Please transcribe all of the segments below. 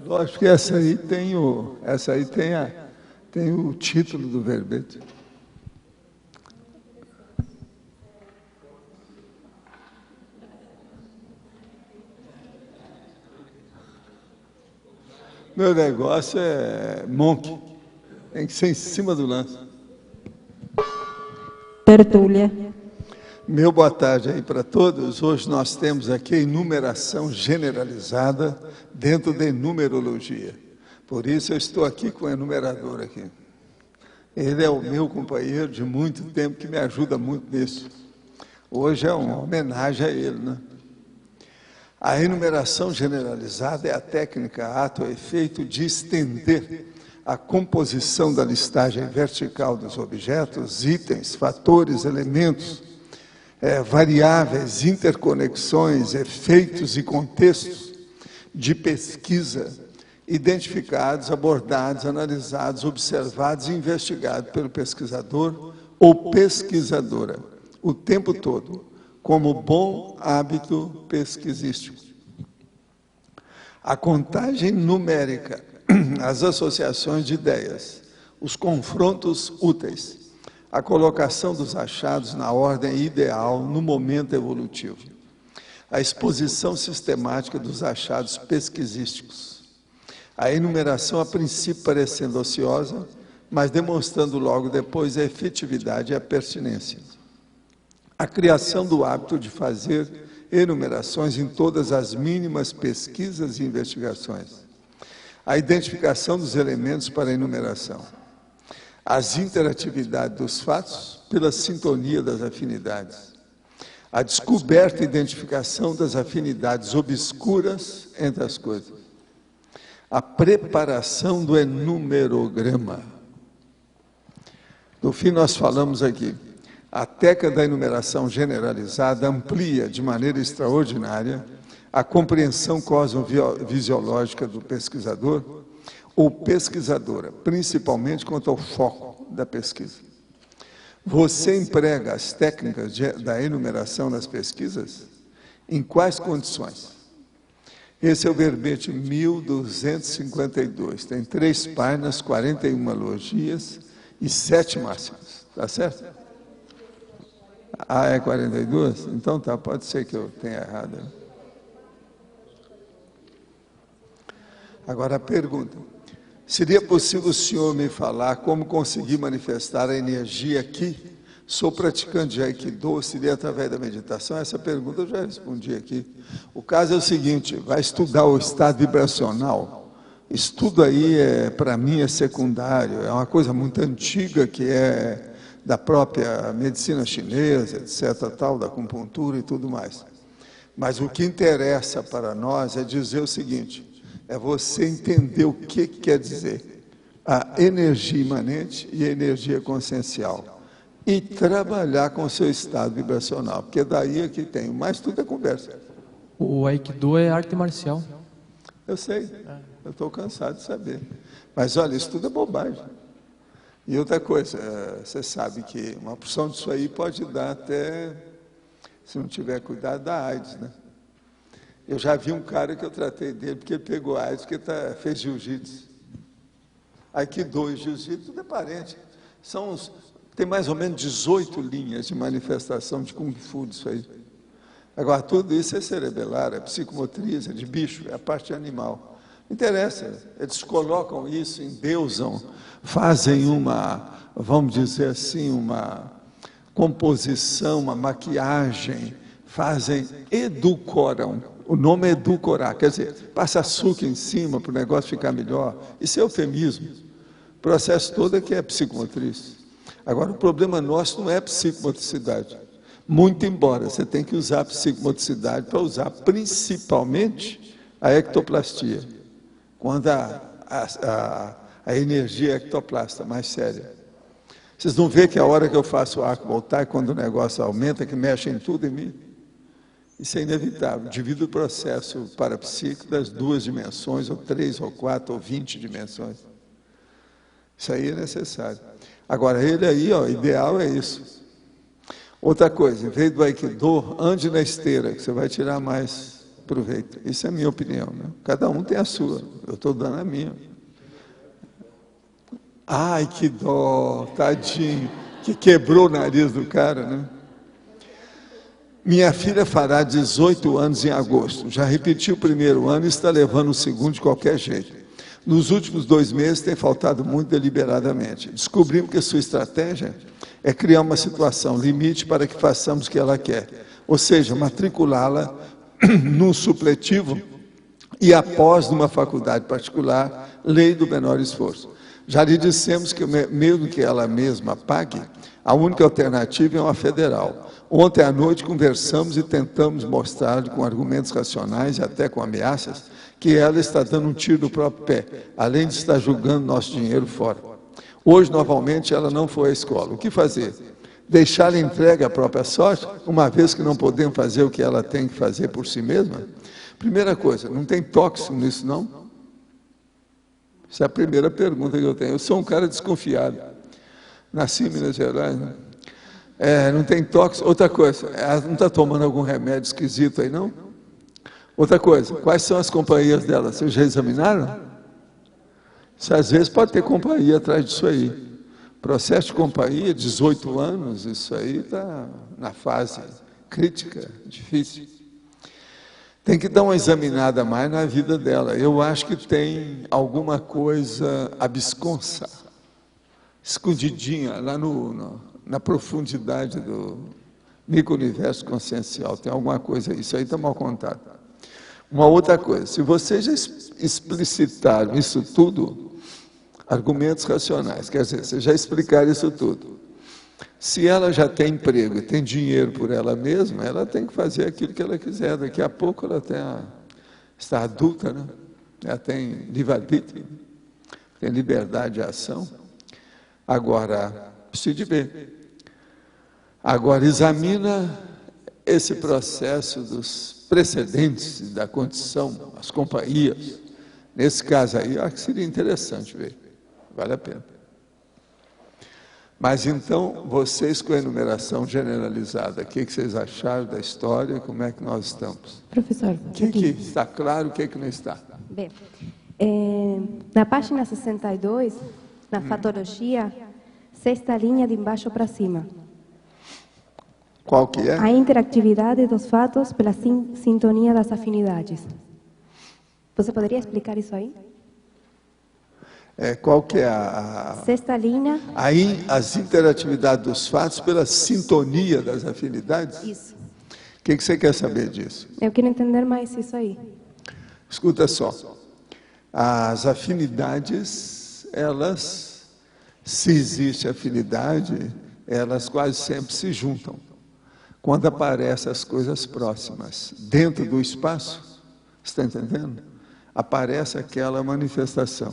Lógico que essa aí tem o título do verbete. Meu negócio é Monk. Tem que ser em cima do lance. Tertúlia. Meu boa tarde aí para todos. Hoje nós temos aqui a enumeração generalizada dentro da numerologia. Por isso eu estou aqui com o enumerador aqui. Ele é o meu companheiro de muito tempo que me ajuda muito nisso. Hoje é uma homenagem a ele, né? A enumeração generalizada é a técnica, ato ou efeito de estender a composição da listagem vertical dos objetos, itens, fatores, elementos, variáveis, interconexões, efeitos e contextos de pesquisa identificados, abordados, analisados, observados e investigados pelo pesquisador ou pesquisadora o tempo todo, como bom hábito pesquisístico. A contagem numérica, as associações de ideias, os confrontos úteis, a colocação dos achados na ordem ideal no momento evolutivo, a exposição sistemática dos achados pesquisísticos, a enumeração a princípio parecendo ociosa, mas demonstrando logo depois a efetividade e a pertinência, a criação do hábito de fazer enumerações em todas as mínimas pesquisas e investigações, a identificação dos elementos para a enumeração, as interatividades dos fatos pela sintonia das afinidades, a descoberta e identificação das afinidades obscuras entre as coisas, a preparação do enumerograma. No fim, nós falamos aqui, a técnica da enumeração generalizada amplia de maneira extraordinária a compreensão cosmovisiológica do pesquisador ou pesquisadora, principalmente quanto ao foco da pesquisa. Você emprega as técnicas da enumeração nas pesquisas? Em quais condições? Esse é o verbete 1252. Tem 3 páginas, 41 logias e 7 máximas. Está certo? Ah, é 42? Então tá, pode ser que eu tenha errado. Agora a pergunta. Seria possível o senhor me falar como conseguir manifestar a energia aqui? Sou praticante de Aikido, seria através da meditação? Essa pergunta eu já respondi aqui. O caso é o seguinte, vai estudar o estado vibracional. Estudo aí, para mim, é secundário, é uma coisa muito antiga que é da própria medicina chinesa, etc., tal, da acupuntura e tudo mais. Mas o que interessa para nós é dizer o seguinte, é você entender o que quer dizer a energia imanente e a energia consciencial e trabalhar com o seu estado vibracional, porque daí é que tem, mas tudo é conversa. O Aikido é arte marcial. Eu sei, eu estou cansado de saber. Mas olha, isso tudo é bobagem. E outra coisa, você sabe que uma porção disso aí pode dar até, se não tiver cuidado, da AIDS, né? Eu já vi um cara que eu tratei dele, porque ele pegou AIDS, porque fez jiu-jitsu. Aikido e jiu-jitsu, tudo é parente. Tem mais ou menos 18 linhas de manifestação de Kung Fu disso aí. Agora, tudo isso é cerebelar, é psicomotriz, é de bicho, é a parte animal. Não interessa, eles colocam isso, endeusam, fazem vamos dizer assim, uma composição, uma maquiagem, edulcoram. O nome é edulcorar, quer dizer, passa açúcar em cima para o negócio ficar melhor. Isso é eufemismo. O processo todo é que é psicomotriz. Agora, o problema nosso não é psicomotricidade. Muito embora você tenha que usar a psicomotricidade para usar principalmente a ectoplastia. Quando a energia ectoplasta mais séria. Vocês não veem que a hora que eu faço o arco voltar, quando o negócio aumenta, que mexe em tudo em mim? Isso é inevitável, devido ao processo parapsíquico das 2 dimensões, ou 3, ou 4, ou 20 dimensões. Isso aí é necessário. Agora, ele aí, ó, ideal é isso. Outra coisa, em vez do Aikido, ande na esteira, que você vai tirar mais Aproveita. Isso é a minha opinião, né? Cada um tem a sua, eu estou dando a minha. Ai, que dó, tadinho, que quebrou o nariz do cara, né? Minha filha fará 18 anos em agosto. Já repetiu o primeiro ano e está levando o segundo de qualquer jeito. Nos últimos 2 meses tem faltado muito deliberadamente. Descobrimos que a sua estratégia é criar uma situação limite para que façamos o que ela quer. Ou seja, matriculá-la num supletivo e após numa faculdade particular, lei do menor esforço. Já lhe dissemos que mesmo que ela mesma pague, a única alternativa é uma federal. Ontem à noite conversamos e tentamos mostrar com argumentos racionais e até com ameaças que ela está dando um tiro no próprio pé, além de estar jogando nosso dinheiro fora. Hoje, novamente, ela não foi à escola. O que fazer? Deixá-la entregue à própria sorte, uma vez que não podemos fazer o que ela tem que fazer por si mesma? Primeira coisa, não tem tóxico nisso, não? Essa é a primeira pergunta que eu tenho. Eu sou um cara desconfiado. Nasci em Minas Gerais, né? Não tem tóxico. Outra coisa, ela não está tomando algum remédio esquisito aí, não? Outra coisa, quais são as companhias dela? Vocês já examinaram? Isso, às vezes pode ter companhia atrás disso aí. Processo de companhia, 18 anos, isso aí está na fase crítica, difícil. Tem que dar uma examinada mais na vida dela. Eu acho que tem alguma coisa absconsa, escondidinha, lá na profundidade do micro-universo consciencial. Tem alguma coisa aí, isso aí está mal contado. Uma outra coisa, se vocês já explicitaram isso tudo, argumentos racionais, quer dizer, vocês já explicaram isso tudo. Se ela já tem emprego e tem dinheiro por ela mesma, ela tem que fazer aquilo que ela quiser. Daqui a pouco ela está adulta, né? Ela tem livre-arbítrio, tem liberdade de ação. Agora, precisa de ver. Agora, examina esse processo dos precedentes da condição, as companhias. Nesse caso aí, eu acho que seria interessante ver. Vale a pena. Mas então, vocês com a enumeração generalizada, o que vocês acharam da história? Como é que nós estamos? Professor, O que está claro, o que não está? Bem, na página 62, na fatologia, 6ª linha de embaixo para cima. Qual que é? A interatividade dos fatos pela sintonia das afinidades. Você poderia explicar isso aí? Qual que é a... 6ª linha. Aí, as interatividades dos fatos pela sintonia das afinidades? Isso. O que você quer saber disso? Eu quero entender mais isso aí. Escuta só. As afinidades, elas, se existe afinidade, elas quase sempre se juntam. Quando aparecem as coisas próximas, dentro do espaço, você está entendendo? Aparece aquela manifestação.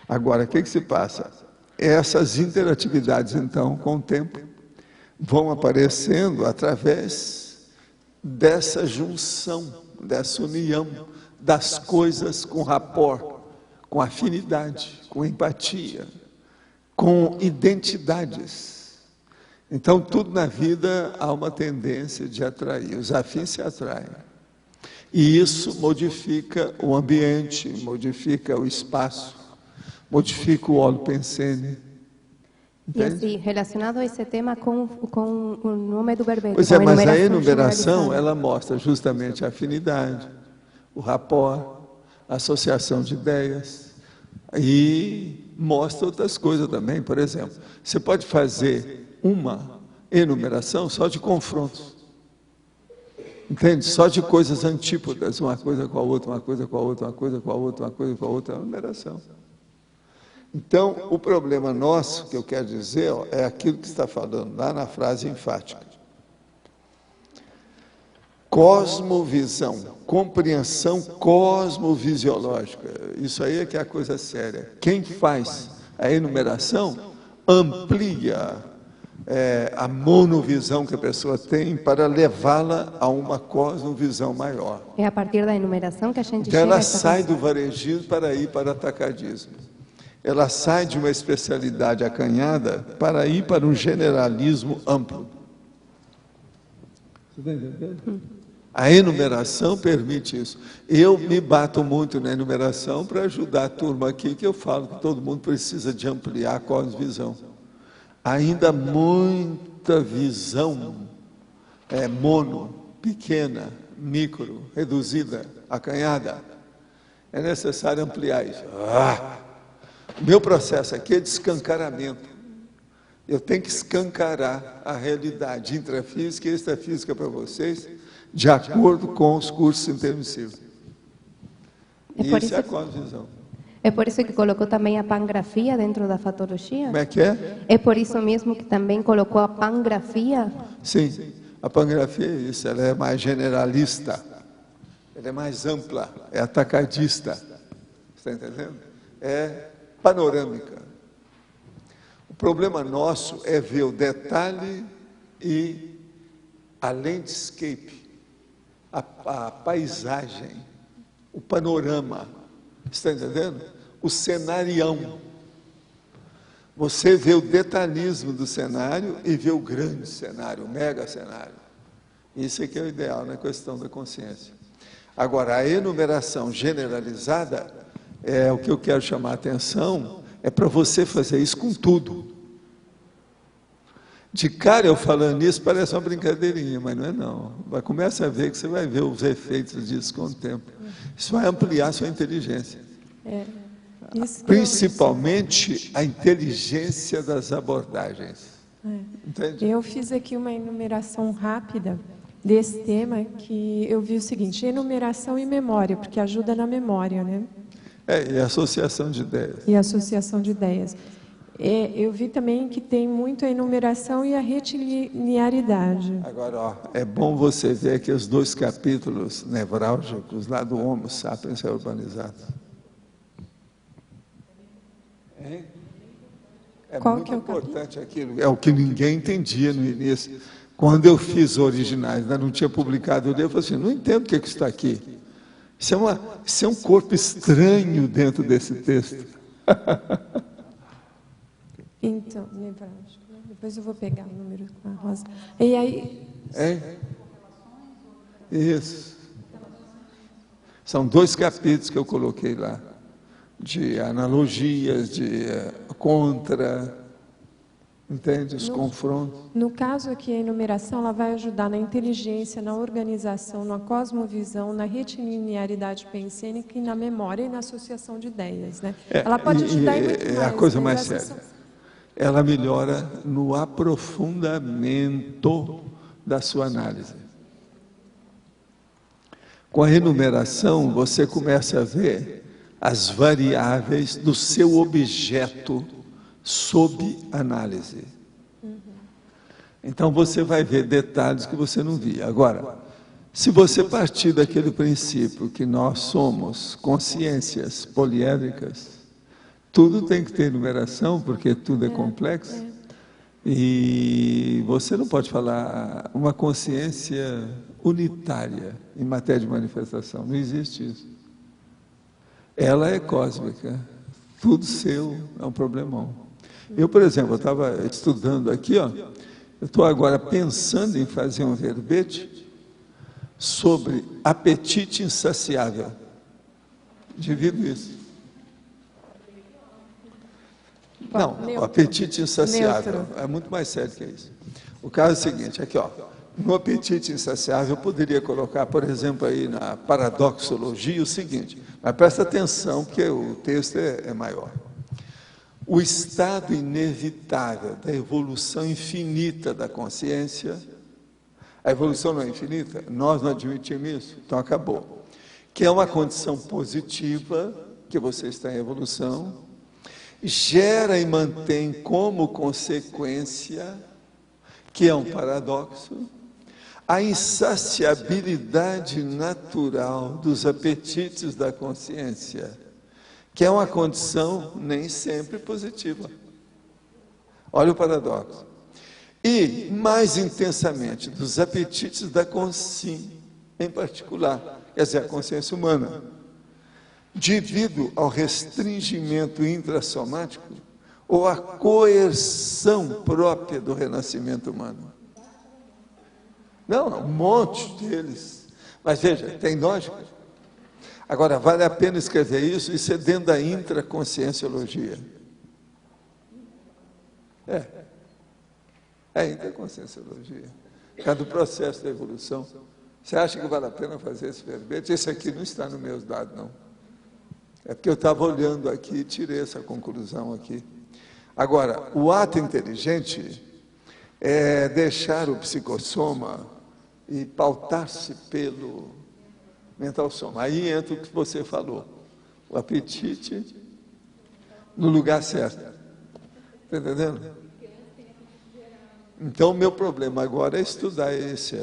Agora, o que se passa? Essas interatividades, então, com o tempo, vão aparecendo através dessa junção, dessa união das coisas com rapport, com afinidade, com empatia, com identidades. Então, tudo na vida há uma tendência de atrair. Os afins se atraem. E isso modifica o ambiente, modifica o espaço, modifica o óleo pensene. E assim, relacionado a esse tema com o nome do verbete. Pois é, mas a enumeração, ela mostra justamente a afinidade, o rapport, a associação de ideias, e mostra outras coisas também. Por exemplo, você pode fazer uma enumeração só de confrontos. Entende? Só de coisas antípodas, uma coisa com a outra, uma coisa com a outra, uma coisa com a outra, uma coisa com a outra, é uma enumeração. Então, o problema nosso, que eu quero dizer, é aquilo que está falando lá na frase enfática. Cosmovisão, compreensão cosmovisiológica. Isso aí é que é a coisa séria. Quem faz a enumeração amplia a monovisão que a pessoa tem para levá-la a uma cosmovisão maior. É a partir da enumeração que a gente então, ela sai do varejismo para ir para o atacadismo. Ela sai de uma especialidade acanhada para ir para um generalismo amplo. Você está entendendo? A enumeração permite isso. Eu me bato muito na enumeração para ajudar a turma aqui, que eu falo que todo mundo precisa de ampliar a cosmovisão. Ainda muita visão mono, pequena, micro, reduzida, acanhada. É necessário ampliar isso. Meu processo aqui é de escancaramento. Eu tenho que escancarar a realidade intrafísica e extrafísica para vocês, de acordo com os cursos intermissivos. Isso é a cosmovisão. É por isso que colocou também a pangrafia dentro da fatologia? Como é que é? É por isso mesmo que também colocou a pangrafia? Sim, a pangrafia é isso, ela é mais generalista, ela é mais ampla, é atacadista. Está entendendo? É panorâmica. O problema nosso é ver o detalhe e a landscape, a paisagem, o panorama, está entendendo? O cenarião. Você vê o detalhismo do cenário e vê o grande cenário, o mega cenário. Isso é que é o ideal na questão da consciência. Agora, a enumeração generalizada, o que eu quero chamar a atenção, é para você fazer isso com tudo. De cara eu falando isso parece uma brincadeirinha, mas não é não. Começa a ver que você vai ver os efeitos disso com o tempo. Isso vai ampliar a sua inteligência. Principalmente a inteligência das abordagens. Entende? Eu fiz aqui uma enumeração rápida desse tema, que eu vi o seguinte: enumeração e memória, porque ajuda na memória, né? E associação de ideias. E associação de ideias. Eu vi também que tem muito a enumeração e a retilinearidade. Agora, é bom você ver que os 2 capítulos nevrálgicos lá do Homo sapiens urbanizado. Qual muito que é o importante aquilo. É o que ninguém entendia no início. Quando eu fiz originais, ainda não tinha publicado o livro, eu falei assim, não entendo o que está aqui. Isso é um corpo estranho dentro desse texto. Então, depois eu vou pegar o número com a Rosa. E aí... Isso. São 2 capítulos que eu coloquei lá, de analogias, de entende? Os confrontos. No caso aqui, a enumeração ela vai ajudar na inteligência, na organização, na cosmovisão, na retilinearidade pensênica e na memória e na associação de ideias, né? Ela pode ajudar em muito mais. É a coisa mais séria. Ela melhora no aprofundamento da sua análise. Com a enumeração, você começa a ver as variáveis do seu objeto sob análise. Então, você vai ver detalhes que você não via. Agora, se você partir daquele princípio que nós somos consciências poliédricas, tudo tem que ter enumeração, porque tudo é complexo. E você não pode falar uma consciência unitária em matéria de manifestação. Não existe isso. Ela é cósmica. Tudo seu é um problemão. Eu, por exemplo, eu estava estudando aqui, eu estou agora pensando em fazer um verbete sobre apetite insaciável. Divido isso. Não, o apetite insaciável é muito mais sério que isso. O caso é o seguinte, aqui, no apetite insaciável, eu poderia colocar, por exemplo, aí na paradoxologia o seguinte, mas presta atenção, porque o texto é maior. O estado inevitável da evolução infinita da consciência, a evolução não é infinita? Nós não admitimos isso? Então acabou. Que é uma condição positiva, que você está em evolução, gera e mantém como consequência, que é um paradoxo, a insaciabilidade natural dos apetites da consciência, que é uma condição nem sempre positiva. Olha o paradoxo. E, mais intensamente, dos apetites da consciência, em particular, quer dizer, a consciência humana, devido ao restringimento intrassomático ou à coerção própria do renascimento humano. Não, um monte deles. Mas veja, tem lógica. Agora, vale a pena escrever isso? Isso é dentro da intraconscienciologia. É intraconscienciologia. É do processo da evolução. Você acha que vale a pena fazer esse verbete? Esse aqui não está nos meus dados, não. É porque eu estava olhando aqui e tirei essa conclusão aqui. Agora, o ato inteligente é deixar o psicossoma e pautar-se pelo mental soma. Aí entra o que você falou, o apetite no lugar certo. Está entendendo? Então, o meu problema agora é estudar esse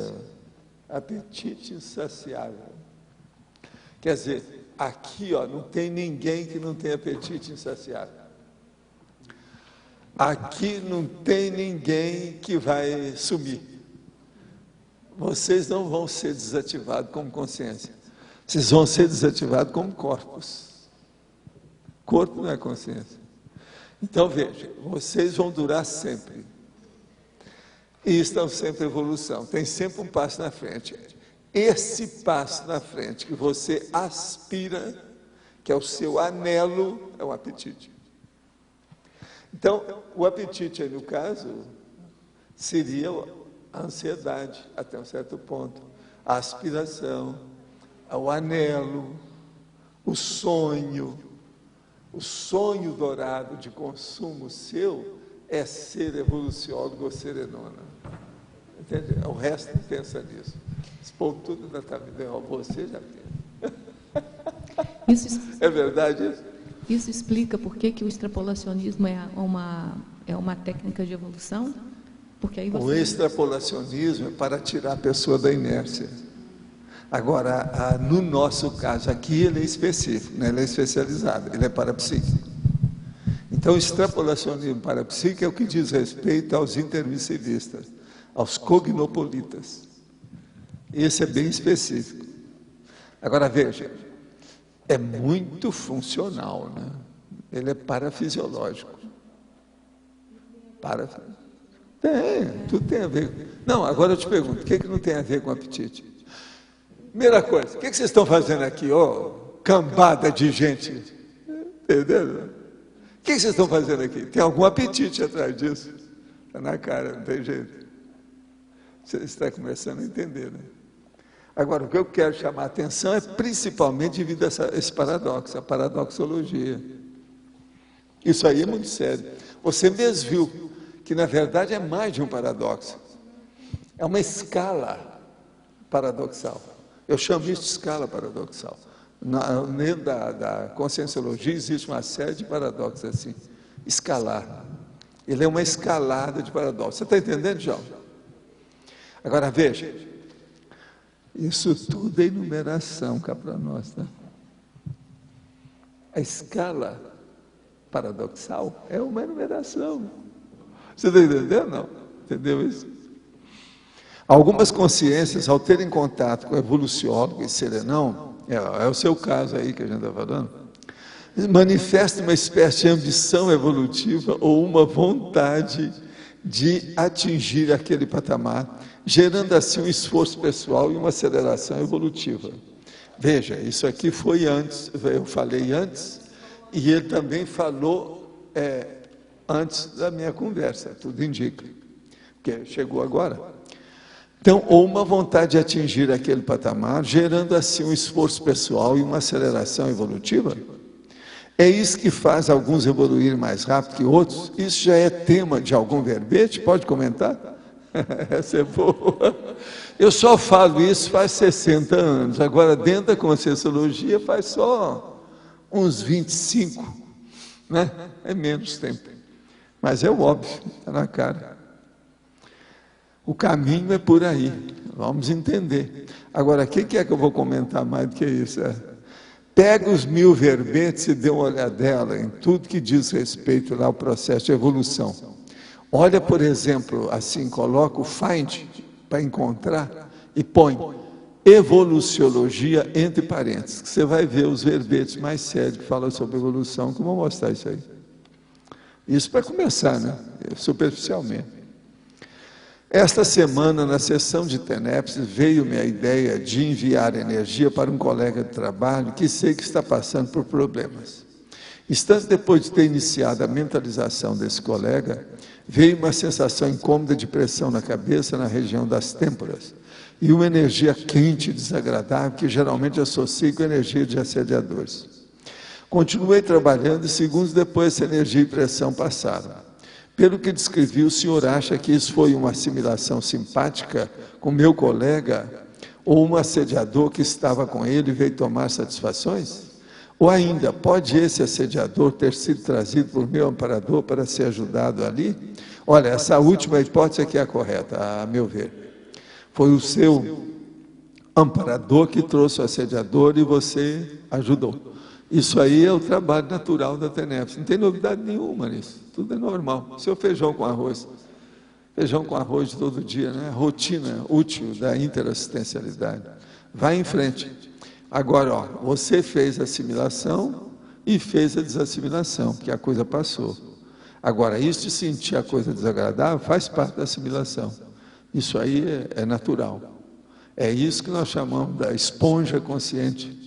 apetite insaciável. Quer dizer, aqui ó, não tem ninguém que não tenha apetite insaciável. Aqui não tem ninguém que vai sumir. Vocês não vão ser desativados como consciência. Vocês vão ser desativados como corpos. Corpo não é consciência. Então, veja, vocês vão durar sempre. E estão sempre em evolução. Tem sempre um passo na frente. Esse passo na frente que você aspira, que é o seu anelo, é o apetite. Então, o apetite aí, no caso, seria a ansiedade, até um certo ponto. A aspiração, o anelo, o sonho dourado de consumo seu é ser evoluciólogo ou serenona. Entende? O resto não pensa nisso. Esse povo tudo ainda está me dando, você já pensa. É verdade isso? Isso explica por que o extrapolacionismo é uma técnica de evolução? Porque aí O extrapolacionismo é para tirar a pessoa da inércia. Agora, no nosso caso aqui, ele é específico, né? Ele é especializado, ele é parapsíquico. Então, o extrapolacionismo parapsíquico é o que diz respeito aos intermissivistas, aos cognopolitas. Esse é bem específico. Agora, veja, é muito funcional, né? Ele é parafisiológico. Tudo tem a ver. Não, agora eu te pergunto, o que não tem a ver com apetite? Primeira coisa, o que vocês estão fazendo aqui, cambada de gente? Entendeu? O que vocês estão fazendo aqui? Tem algum apetite atrás disso? Está na cara, não tem jeito. Você está começando a entender, né? Agora, o que eu quero chamar a atenção é principalmente devido a esse paradoxo, a paradoxologia. Isso aí é muito sério. Você mesmo viu que, na verdade, é mais de um paradoxo. É uma paradoxal. Eu chamo isso de escala paradoxal. Dentro da conscienciologia existe uma série de paradoxos assim, escalar. Ele é uma escalada de paradoxos. Você está entendendo, João? Agora veja, isso tudo é enumeração cá para nós, tá? A escala paradoxal é uma enumeração. Você está entendendo? Não? Entendeu isso? Algumas consciências, ao terem contato com o evoluciólogo e serenão, é o seu caso aí que a gente está falando, manifestam uma espécie de ambição evolutiva ou uma vontade de atingir aquele patamar, gerando assim um esforço pessoal e uma aceleração evolutiva. Veja, isso aqui foi antes, eu falei antes, e ele também falou antes da minha conversa, tudo indica, porque chegou agora. Então, ou uma vontade de atingir aquele patamar, gerando assim um esforço pessoal e uma aceleração evolutiva. É isso que faz alguns evoluir mais rápido que outros. Isso já é tema de algum verbete? Pode comentar? Essa é boa. Eu só falo isso faz 60 anos. Agora, dentro da conscienciologia, faz só uns 25, né? É menos tempo. Mas é o óbvio, está na cara. O caminho é por aí, vamos entender. Agora, o que é que eu vou comentar mais do que isso? Pega os 1000 verbetes e dê uma olhadela em tudo que diz respeito lá ao processo de evolução. Olha, por exemplo, assim, coloca o find para encontrar e põe evoluciologia entre parênteses, que você vai ver os verbetes mais sérios que falam sobre evolução, que eu vou mostrar isso aí. Isso para começar, né? Superficialmente. Esta semana, na sessão de TENEPS, veio-me a ideia de enviar energia para um colega de trabalho que sei que está passando por problemas. Instantes depois de ter iniciado a mentalização desse colega, veio uma sensação incômoda de pressão na cabeça, na região das têmporas, e uma energia quente e desagradável que geralmente associo com a energia de assediadores. Continuei trabalhando e segundos depois essa energia e pressão passaram. Pelo que descrevi, o senhor acha que isso foi uma assimilação simpática com meu colega ou um assediador que estava com ele e veio tomar satisfações? Ou ainda, pode esse assediador ter sido trazido por meu amparador para ser ajudado ali? Olha, essa última hipótese aqui é a correta, a meu ver. Foi o seu amparador que trouxe o assediador e você ajudou. Isso aí é o trabalho natural da TENEPS. Não tem novidade nenhuma nisso. Tudo é normal. Seu feijão com arroz. Feijão com arroz de todo dia, né? Rotina útil da interassistencialidade. Vai em frente. Agora, ó, você fez a assimilação e fez a desassimilação, porque a coisa passou. Agora, isso de sentir a coisa desagradável faz parte da assimilação. Isso aí é natural. É isso que nós chamamos da esponja consciente.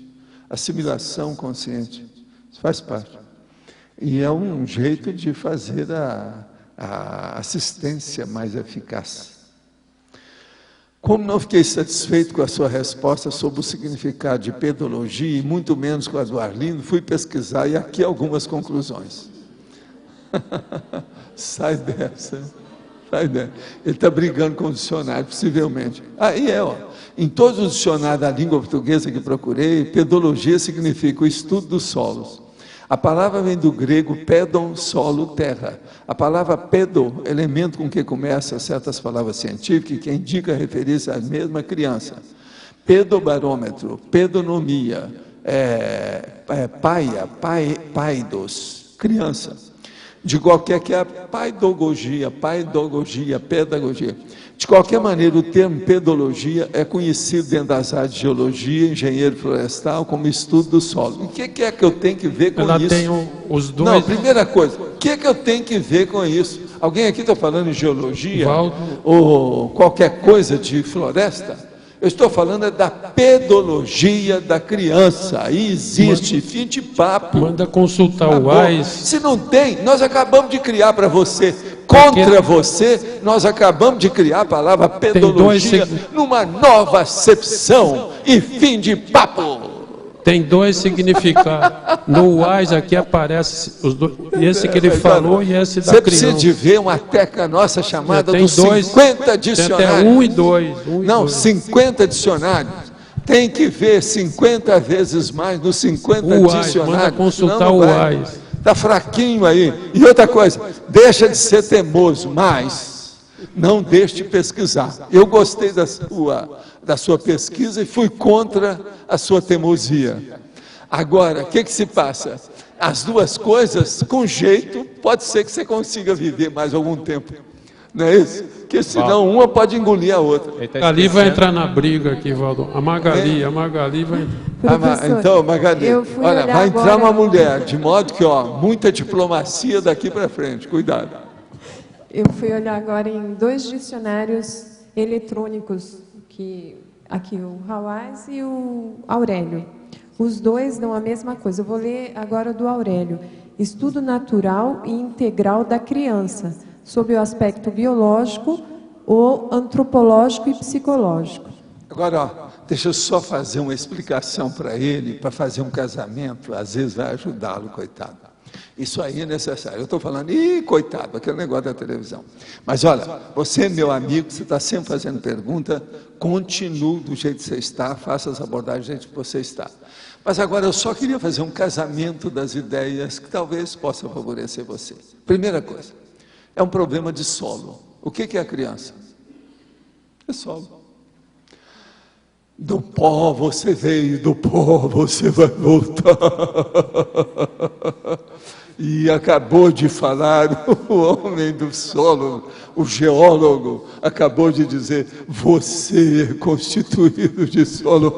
Assimilação consciente, isso faz parte. E é um jeito de fazer a assistência mais eficaz. Como não fiquei satisfeito com a sua resposta sobre o significado de pedologia, e muito menos com a do Arlindo, fui pesquisar e aqui algumas conclusões. Sai dessa. Ele está brigando com o dicionário, possivelmente. Aí ó. Em todos os dicionários da língua portuguesa que procurei, pedologia significa o estudo dos solos. A palavra vem do grego pedon, solo, terra. A palavra pedo, elemento com que começam certas palavras científicas, que indica referir-se à mesma criança. Pedobarômetro, pedonomia, paidos, criança. De qualquer que é a paidogogia, pedagogia. De qualquer maneira, o termo pedologia é conhecido dentro das áreas de geologia, engenheiro florestal, como estudo do solo. O que é que eu tenho que ver com isso? Tem os dois... Não, primeira coisa, o que é que eu tenho que ver com isso? Alguém aqui está falando em geologia? Ou qualquer coisa de floresta? Eu estou falando da pedologia da criança. Aí existe, fim de papo. Manda consultar o AIS. Se não tem, nós acabamos de criar para você. Contra você, nós acabamos de criar a palavra pedologia numa nova acepção e fim de papo. Tem dois significados. No AIS aqui aparece os dois, esse que ele falou e esse da criança. Você precisa de ver uma técnica nossa chamada dos 50 dicionários. Tem até 1 e 2. Não, 50 dicionários. Tem que ver 50 vezes mais nos 50 dicionários. Manda consultar o AIS. Está fraquinho aí. E outra coisa, deixa de ser teimoso, mas não deixe de pesquisar. Eu gostei da sua pesquisa e fui contra a sua teimosia. Agora, o que se passa? As duas coisas, com jeito, pode ser que você consiga viver mais algum tempo. Não é isso? Porque senão uma pode engolir a outra. Ali vai entrar na briga aqui, Valdo. A Magali vai entrar. Então, Magali, olha, vai entrar uma mulher, de modo que, muita diplomacia daqui para frente, cuidado. Eu fui olhar agora em 2 dicionários eletrônicos, aqui o Hawais e o Aurélio. Os dois dão a mesma coisa. Eu vou ler agora do Aurélio. Estudo natural e integral da criança, sob o aspecto biológico, ou antropológico e psicológico. Agora, deixa eu só fazer uma explicação para ele, para fazer um casamento, às vezes vai ajudá-lo, coitado. Isso aí é necessário. Eu estou falando, coitado, aquele negócio da televisão. Mas olha, você, meu amigo, você está sempre fazendo pergunta, continue do jeito que você está, faça as abordagens do jeito que você está. Mas agora eu só queria fazer um casamento das ideias que talvez possa favorecer você. Primeira coisa, é um problema de solo. O que é a criança? É solo. Do pó você veio, do pó você vai voltar. E acabou de falar o homem do solo, o geólogo, acabou de dizer, você é constituído de solo.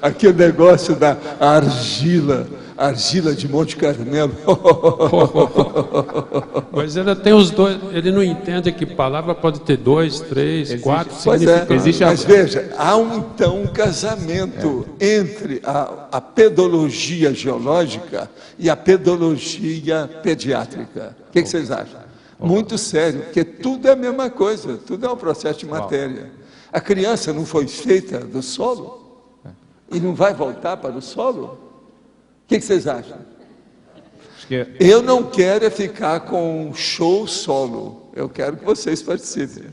Aquele negócio da argila, argila de Monte Carmelo. Mas ele tem os dois, ele não entende que palavra pode ter 2, 3, 4 Pois significados. mas veja, há então um casamento entre a pedologia geológica e a pedologia pediátrica. O que vocês acham? Muito sério, porque tudo é a mesma coisa, tudo é um processo de matéria. A criança não foi feita do solo e não vai voltar para o solo? O que vocês acham? Eu não quero é ficar com um show solo. Eu quero que vocês participem.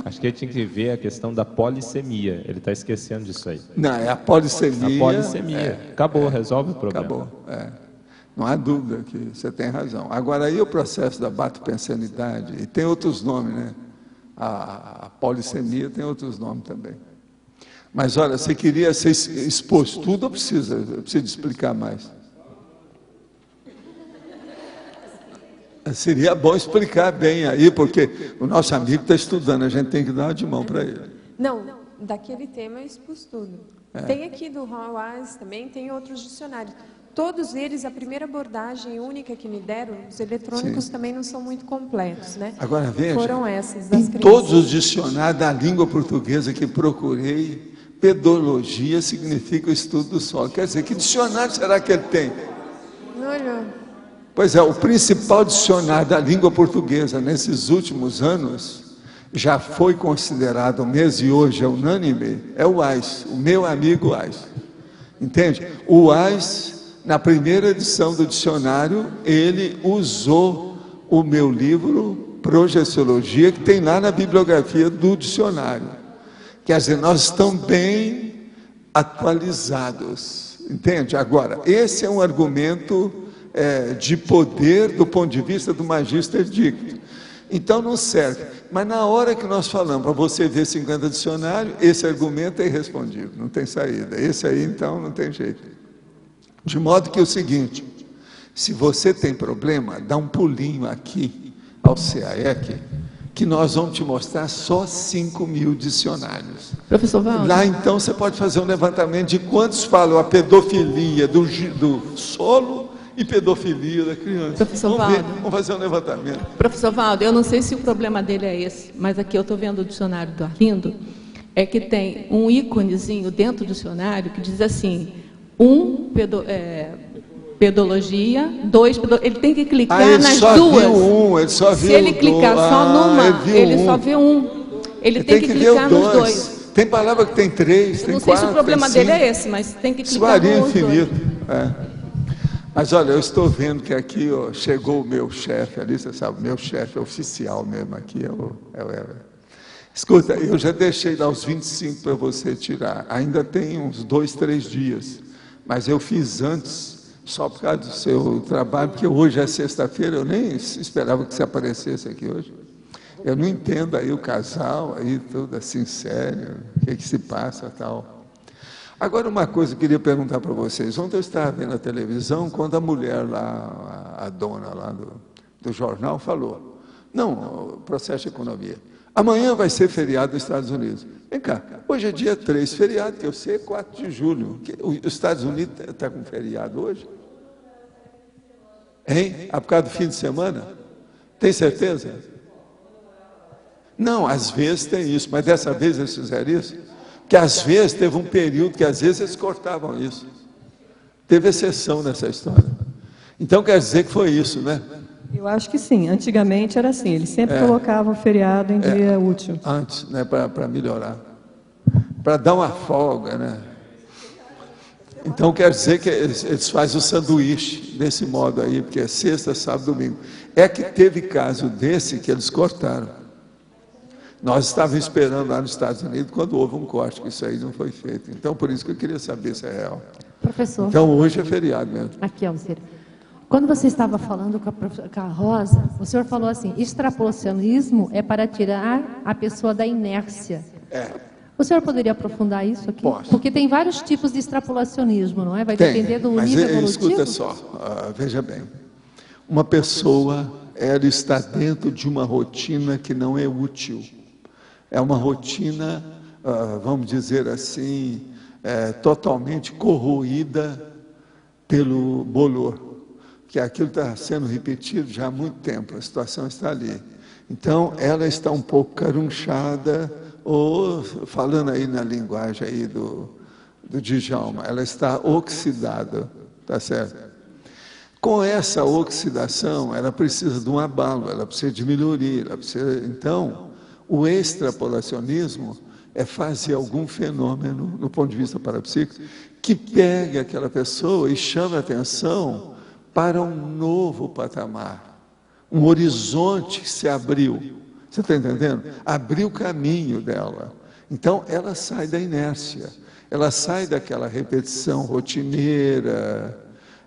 Acho que ele tinha que ver a questão da polissemia. Ele está esquecendo disso aí. Não, é a polissemia. A polissemia. Acabou, resolve o problema. Acabou. Não há dúvida que você tem razão. Agora, aí o processo da batopensanidade, e tem outros nomes, né? A polissemia tem outros nomes também. Mas olha, você queria ser exposto tudo ou precisa explicar mais? Seria bom explicar bem aí, porque o nosso amigo está estudando, a gente tem que dar uma de mão para ele. Não, daquele tema eu expus tudo. Tem aqui do Hawes também, tem outros dicionários. Todos eles, a primeira abordagem única que me deram, os eletrônicos também não são muito completos, né? Agora veja, foram essas das em todos os dicionários da língua portuguesa que procurei, pedologia significa o estudo do solo. Quer dizer, que dicionário será que ele tem? Olha. Pois é, o principal dicionário da língua portuguesa nesses últimos anos já foi considerado mesmo e hoje é unânime, é o Wise, o meu amigo Wise. Entende? O Wise, na primeira edição do dicionário, ele usou o meu livro Projeciologia, que tem lá na bibliografia do dicionário. Quer dizer, nós estamos bem atualizados, entende? Agora, esse é um argumento de poder do ponto de vista do Magister Dicto. Então não serve. Mas na hora que nós falamos, para você ver 50 dicionários, esse argumento é irrespondível, não tem saída. Esse aí, então, não tem jeito. De modo que é o seguinte, se você tem problema, dá um pulinho aqui ao CAEC, que nós vamos te mostrar só 5.000 dicionários. Professor Valdo. Lá, então, você pode fazer um levantamento de quantos falam a pedofilia do solo e pedofilia da criança. Professor Vamos ver, Valdo. vamos fazer um levantamento. Professor Valdo, eu não sei se o problema dele é esse, mas aqui eu estou vendo o dicionário do Arlindo, é que tem um íconezinho dentro do dicionário que diz assim, pedologia, 2, ele tem que clicar nas duas. Ele só viu se ele clicar só numa, ele só vê um. Ele tem que clicar nos dois. Tem palavra que tem 3, tem 4, não sei se o problema tem 5. dele é esse, mas tem que Isso clicar varia nos dois. infinito. Mas olha, eu estou vendo que aqui chegou o meu chefe ali, você sabe, o meu chefe oficial mesmo aqui é o Escuta, eu já deixei lá os 25 para você tirar, ainda tem uns 2, 3 dias, mas eu fiz antes, só por causa do seu trabalho, porque hoje é sexta-feira, eu nem esperava que você aparecesse aqui hoje. Eu não entendo aí o casal, aí tudo assim, sério, o que se passa e tal. Agora, uma coisa que eu queria perguntar para vocês. Ontem eu estava vendo a televisão, quando a mulher lá, a dona lá do jornal, falou, não, processo de economia, amanhã vai ser feriado nos Estados Unidos. Vem cá, hoje é dia 3, feriado, que eu sei, é 4 de julho. Os Estados Unidos está com feriado hoje? Hein? Por causa do fim de semana? Tem certeza? Não, às vezes tem isso, mas dessa vez eles fizeram isso? Que às vezes teve um período que às vezes eles cortavam isso. Teve exceção nessa história. Então quer dizer que foi isso, né? Eu acho que sim. Antigamente era assim, eles sempre colocavam o feriado em dia útil. Antes, né, para melhorar. Para dar uma folga, né? Então quer dizer que eles fazem o sanduíche desse modo aí, porque é sexta, sábado, domingo. É que teve caso desse que eles cortaram. Nós estávamos esperando lá nos Estados Unidos quando houve um corte, que isso aí não foi feito. Então, por isso que eu queria saber se é real. Professor. Então, hoje é feriado mesmo. Aqui, Alcira. Quando você estava falando com a Rosa, o senhor falou assim, extrapolacionismo é para tirar a pessoa da inércia. O senhor poderia aprofundar isso aqui? Posso. Porque tem vários tipos de extrapolacionismo, não é? Vai depender do mas nível evolutivo. escuta só, veja bem. Uma pessoa, ela está dentro de uma rotina que não é útil. É uma rotina, vamos dizer assim, totalmente corroída pelo bolor, que aquilo está sendo repetido já há muito tempo, a situação está ali. Então, ela está um pouco carunchada, ou, falando aí na linguagem aí do Djalma, ela está oxidada, tá certo? Com essa oxidação, ela precisa de um abalo, ela precisa de melhoria, ela precisa... Então, o extrapolacionismo é fazer algum fenômeno, do ponto de vista parapsíquico, que pegue aquela pessoa e chame a atenção para um novo patamar, um horizonte que se abriu. Você está entendendo? Abriu o caminho dela. Então, ela sai da inércia, ela sai daquela repetição rotineira,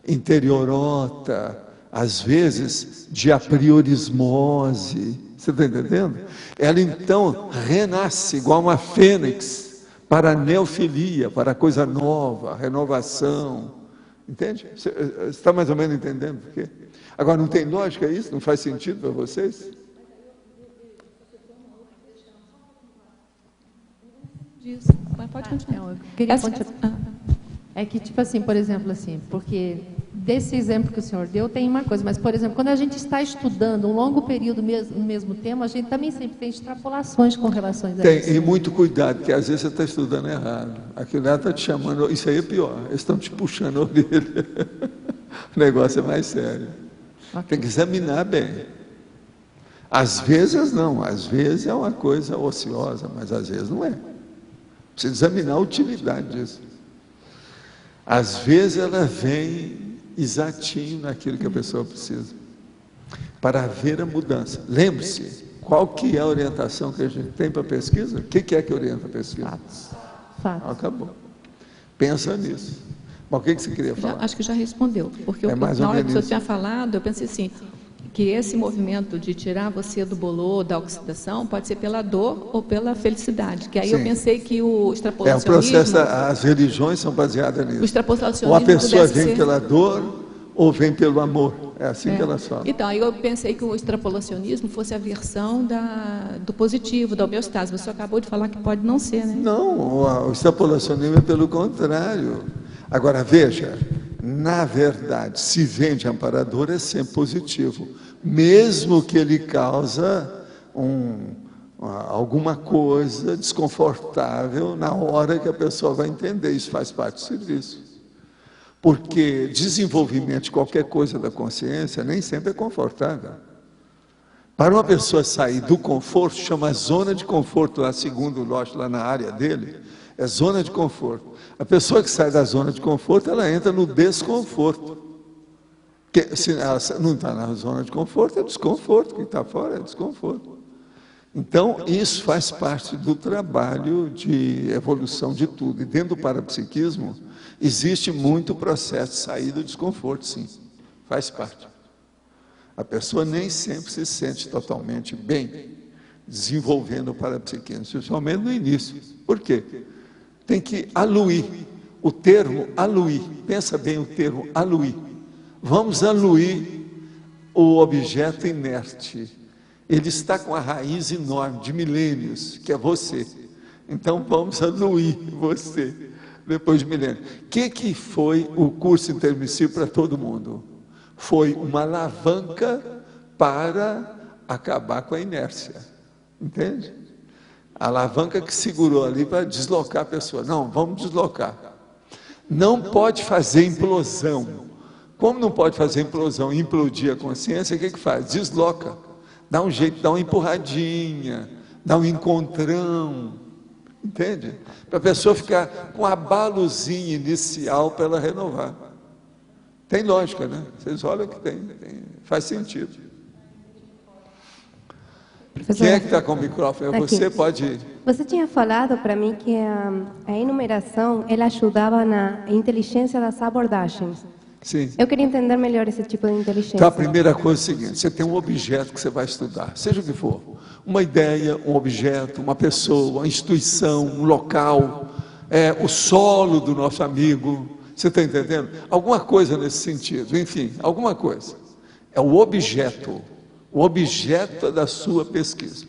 interiorota, às vezes de apriorismose. Você está entendendo? Ela então renasce igual uma fênix para a neofilia, para a coisa nova, a renovação. Entende? Você está mais ou menos entendendo por quê? Agora, não tem lógica isso? Não faz sentido para vocês? Disso. Mas pode continuar. Eu queria continuar. É que, tipo assim, por exemplo, assim, porque desse exemplo que o senhor deu, tem uma coisa, mas, por exemplo, quando a gente está estudando um longo período no mesmo tema, a gente também sempre tem extrapolações com relação a isso. Tem, e muito cuidado, porque às vezes você está estudando errado. Aquilo lá está te chamando, isso aí é pior, eles estão te puxando a orelha. O negócio é mais sério. Okay. Tem que examinar bem. Às vezes não, às vezes é uma coisa ociosa, mas às vezes não é. Precisa examinar a utilidade disso. Às vezes ela vem exatinho naquilo que a pessoa precisa, para haver a mudança. Lembre-se, qual que é a orientação que a gente tem para a pesquisa? O que é que orienta a pesquisa? Fatos. Fatos. Acabou. Pensa nisso. Mas o que você queria falar? Acho que já respondeu, porque É mais na ou hora que o menos senhor isso. tinha falado, eu pensei assim, que esse movimento de tirar você do bolor, da oxidação, pode ser pela dor ou pela felicidade, que aí eu Sim. pensei que o É o extrapolacionismo... processo, as religiões são baseadas O nisso. extrapolacionismo Ou a pessoa pudesse vem ser... pela dor, ou vem pelo amor. É assim que elas falam. Então, aí eu pensei que o extrapolacionismo fosse a versão do positivo, da homeostase. Você acabou de falar que pode não ser, né? Não, o extrapolacionismo é pelo contrário. Agora, veja, na verdade, se vem de amparador, é sempre positivo, mesmo que ele causa alguma coisa desconfortável na hora que a pessoa vai entender. Isso faz parte do serviço. Porque desenvolvimento de qualquer coisa da consciência nem sempre é confortável. Para uma pessoa sair do conforto, chama zona de conforto, lá segundo o Lodge, lá na área dele, é zona de conforto. A pessoa que sai da zona de conforto, ela entra no desconforto. Porque se ela não está na zona de conforto, é desconforto. Quem está fora é desconforto. Então, isso faz parte do trabalho de evolução de tudo. E dentro do parapsiquismo, existe muito processo de sair do desconforto, sim. Faz parte. A pessoa nem sempre se sente totalmente bem desenvolvendo o parapsiquismo, principalmente no início. Por quê? Tem que aluir. O termo aluir, pensa bem o termo aluir. Vamos aluir o objeto inerte. Ele está com a raiz enorme, de milênios, que é você. Então vamos aluir você, depois de milênios. O que foi o curso intermissivo para todo mundo? Foi uma alavanca para acabar com a inércia. Entende? A alavanca que segurou ali para deslocar a pessoa. Não, vamos deslocar. Não pode fazer implosão. Como não pode fazer implosão e implodir a consciência, o que faz? Desloca. Dá um jeito, dá uma empurradinha, dá um encontrão. Entende? Para a pessoa ficar com a abalozinha inicial para ela renovar. Tem lógica, né? Vocês olham que tem, faz sentido. Quem é que está com o microfone? Aqui. Você pode... Você tinha falado para mim que a enumeração, ela ajudava na inteligência das abordagens. Sim. Eu queria entender melhor esse tipo de inteligência. Então, a primeira coisa é o seguinte, você tem um objeto que você vai estudar, seja o que for. Uma ideia, um objeto, uma pessoa, uma instituição, um local, o solo do nosso amigo, você está entendendo? Alguma coisa nesse sentido, enfim, alguma coisa. É o objeto da sua pesquisa.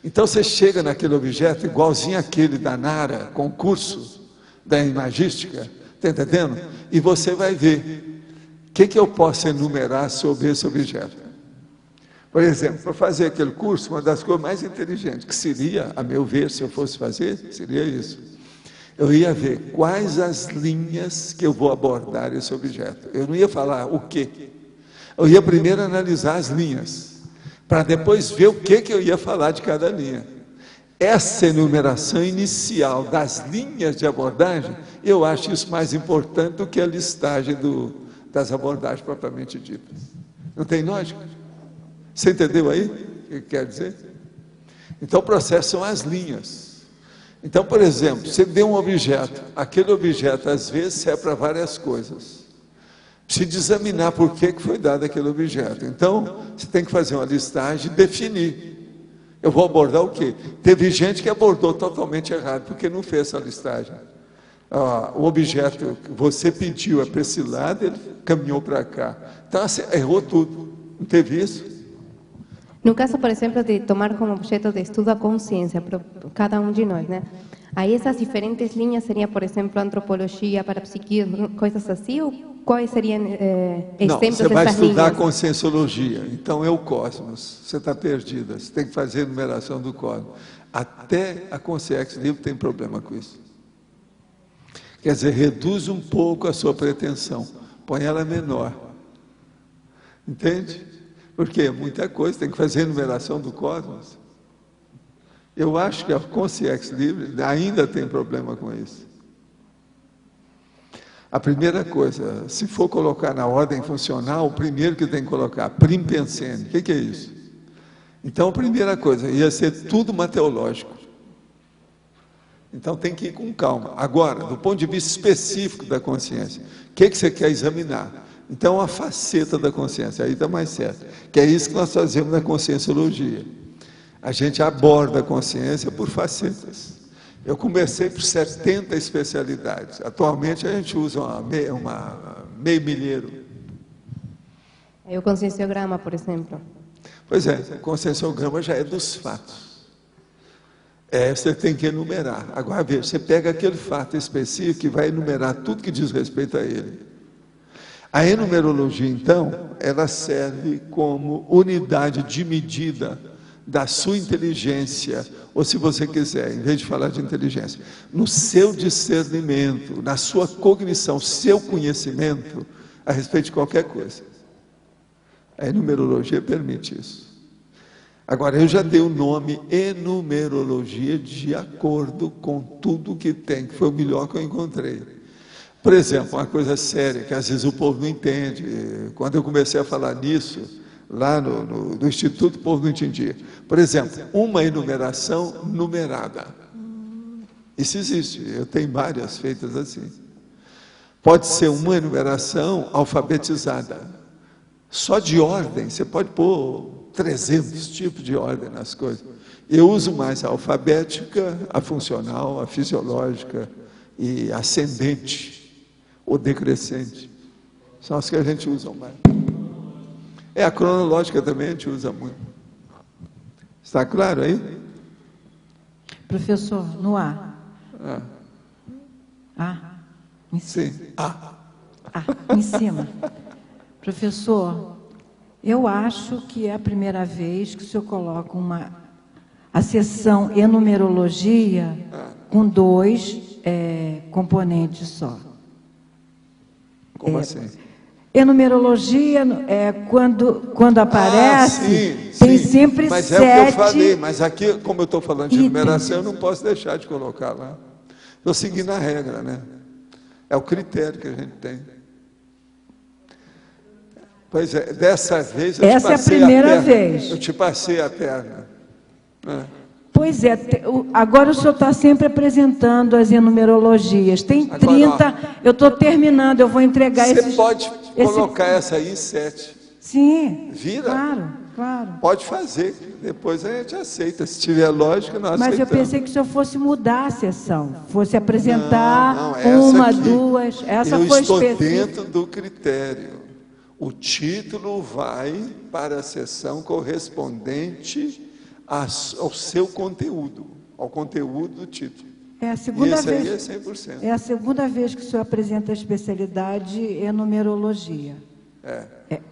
Então, você chega naquele objeto, igualzinho aquele da Nara, concurso da imagística, Está entendendo? E você vai ver o que eu posso enumerar sobre esse objeto. Por exemplo, para fazer aquele curso, uma das coisas mais inteligentes, que seria, a meu ver, se eu fosse fazer, seria isso. Eu ia ver quais as linhas que eu vou abordar esse objeto. Eu não ia falar o quê. Eu ia primeiro analisar as linhas, para depois ver o que eu ia falar de cada linha. Essa enumeração inicial das linhas de abordagem, eu acho isso mais importante do que a listagem das abordagens propriamente ditas. Não tem lógica? Você entendeu aí o que quer dizer? Então, o processo são as linhas. Então, por exemplo, você deu um objeto, aquele objeto às vezes serve para várias coisas. Precisa examinar por que foi dado aquele objeto. Então, você tem que fazer uma listagem e definir. Eu vou abordar o quê? Teve gente que abordou totalmente errado, porque não fez essa listagem. O objeto que você pediu é para esse lado, ele caminhou para cá. Então, você errou tudo. Não teve isso? No caso, por exemplo, de tomar como objeto de estudo a consciência, para cada um de nós, né? Aí essas diferentes linhas seriam, por exemplo, antropologia, parapsiquismo, coisas assim, ou quais seriam exemplos dessas linhas? Não, você vai estudar a conscienciologia, então é o cosmos, você está perdida, você tem que fazer a enumeração do cosmos. Até a consciência livre tem problema com isso. Quer dizer, reduz um pouco a sua pretensão, põe ela menor. Entende? Porque muita coisa, tem que fazer a enumeração do cosmos. Eu acho que a consciência livre ainda tem problema com isso. A primeira coisa, se for colocar na ordem funcional, o primeiro que tem que colocar, prim pensene. O que é isso? Então, a primeira coisa, ia ser tudo mateológico. Então, tem que ir com calma. Agora, do ponto de vista específico da consciência, o que você quer examinar? Então, a faceta da consciência, aí está mais certo. Que é isso que nós fazemos na conscienciologia. A gente aborda a consciência por facetas. Eu comecei por 70 especialidades. Atualmente, a gente usa meio milheiro. O conscienciograma, por exemplo. Pois é, o conscienciograma já é dos fatos. Você tem que enumerar. Agora, veja, você pega aquele fato específico e vai enumerar tudo que diz respeito a ele. A enumerologia, então, ela serve como unidade de medida da sua inteligência, ou se você quiser, em vez de falar de inteligência, no seu discernimento, na sua cognição, seu conhecimento a respeito de qualquer coisa. A enumerologia permite isso. Agora, eu já dei o nome enumerologia de acordo com tudo que tem, que foi o melhor que eu encontrei. Por exemplo, uma coisa séria, que às vezes o povo não entende. Quando eu comecei a falar nisso, lá no Instituto, o povo não entendia. Por exemplo, uma enumeração numerada. Isso existe, eu tenho várias feitas assim. Pode ser uma enumeração alfabetizada. Só de ordem, você pode pôr 300 tipos de ordem nas coisas. Eu uso mais a alfabética, a funcional, a fisiológica e ascendente. Ou decrescente, são as que a gente usa mais. A cronológica também a gente usa muito. Está claro aí? Professor, no A. Em cima. Sim, em cima. Professor, eu acho que é a primeira vez que o senhor coloca a seção enumerologia com 2 componentes só. Como assim? Enumerologia, quando aparece, tem sempre mas 7... é o que eu falei, mas aqui, como eu estou falando de enumeração, eu não posso deixar de colocar lá. Estou seguindo a regra, né? É o critério que a gente tem. Pois é, dessa vez eu Essa é a primeira vez. Eu te passei a perna. Pois é, agora o senhor está sempre apresentando as enumerologias. Tem 30, eu estou terminando, eu vou entregar Você pode colocar essa aí em 7. Sim, vira. Claro. Pode fazer, depois a gente aceita. Se tiver lógica, nós aceitamos. Mas eu pensei que o senhor fosse mudar a sessão, fosse apresentar uma, aqui, 2, essa eu foi estou específica. dentro do critério. O título vai para a sessão correspondente ao seu conteúdo, ao conteúdo do título. É a segunda esse vez. aí é 100%. É a segunda vez que o senhor apresenta a especialidade em numerologia.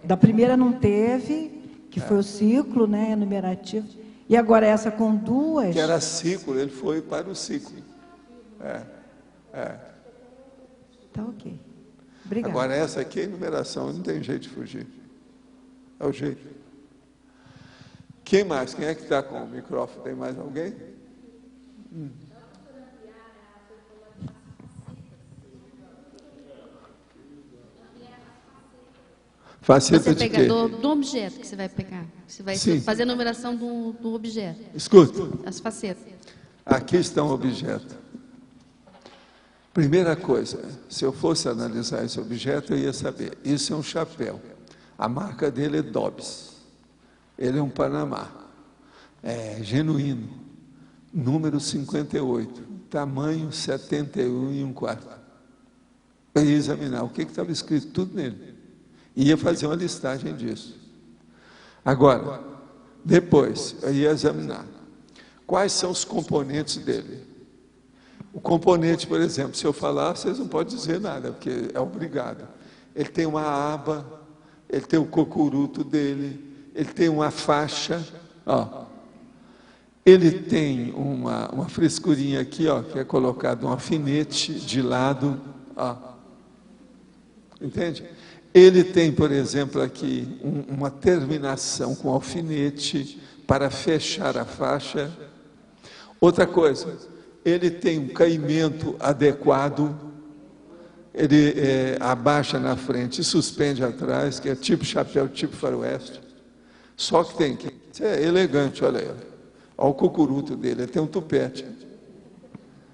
Da primeira não teve, que foi o ciclo, né, enumerativo. E agora essa com duas. Que era ciclo, ele foi para o ciclo. Tá ok. Obrigada. Agora essa aqui é enumeração, não tem jeito de fugir. É o jeito. Quem mais? Quem é que está com o microfone? Tem mais alguém? Faceta Você de pega quê? do objeto que você vai pegar. Você vai Sim. fazer a numeração do objeto. Escuta, As facetas. aqui está um objeto. Primeira coisa, se eu fosse analisar esse objeto, eu ia saber. Isso é um chapéu. A marca dele é Dobbs. Ele é um Panamá. É genuíno. Número 58. Tamanho 71 e 1/4. Eu ia examinar o que estava escrito tudo nele. Ia fazer uma listagem disso. Agora, depois, eu ia examinar quais são os componentes dele. O componente, por exemplo, se eu falar, vocês não podem dizer nada, porque é obrigado. Ele tem uma aba, ele tem o cocuruto dele, ele tem uma faixa, ó. Ele tem uma frescurinha aqui, ó, que é colocado um alfinete de lado, ó. Entende? Ele tem, por exemplo, aqui uma terminação com alfinete para fechar a faixa. Outra coisa, ele tem um caimento adequado, ele abaixa na frente e suspende atrás, que é tipo chapéu, tipo faroeste. Só que tem que é elegante, olha aí. Olha o cucuruto dele, ele tem um tupete.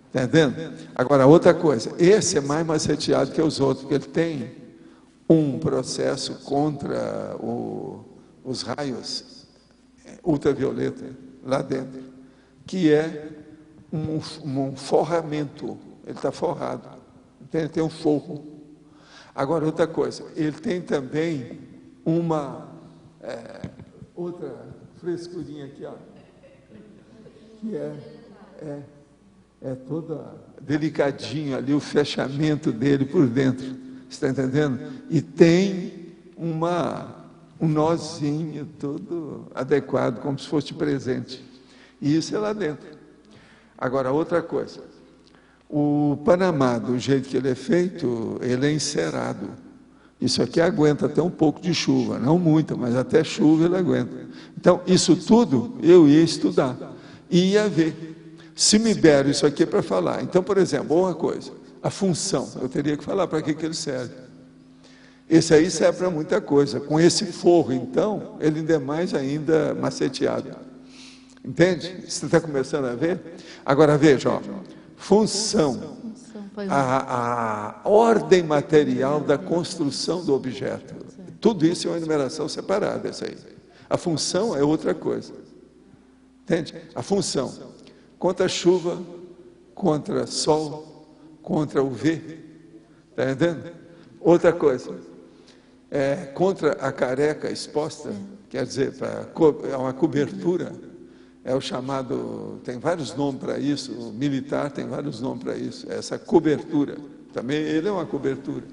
Está entendendo? Agora, outra coisa, esse é mais maceteado que os outros, porque ele tem um processo contra os raios ultravioleta lá dentro, que é um forramento, ele está forrado, ele tem um forro. Agora, outra coisa, ele tem também uma outra frescurinha aqui, ó, que é toda delicadinho ali, o fechamento dele por dentro. Está entendendo? E tem um nozinho todo adequado, como se fosse presente. E isso é lá dentro. Agora, outra coisa. O Panamá, do jeito que ele é feito, ele é encerado. Isso aqui aguenta até um pouco de chuva. Não muita, mas até chuva ele aguenta. Então, isso tudo eu ia estudar. E ia ver. Se me deram isso aqui para falar. Então, por exemplo, uma coisa. A função, eu teria que falar para que ele serve. Esse aí serve para muita coisa. Com esse forro, então, ele ainda é mais ainda maceteado. Entende? Você está começando a ver? Agora veja, ó, função. A ordem material da construção do objeto. Tudo isso é uma enumeração separada, essa aí. A função é outra coisa. Entende? A função. Contra chuva, contra sol, contra o V, está entendendo? Outra coisa, contra a careca exposta, quer dizer, é uma cobertura, é o chamado, tem vários nomes para isso, o militar tem vários nomes para isso, essa cobertura, também ele é uma cobertura.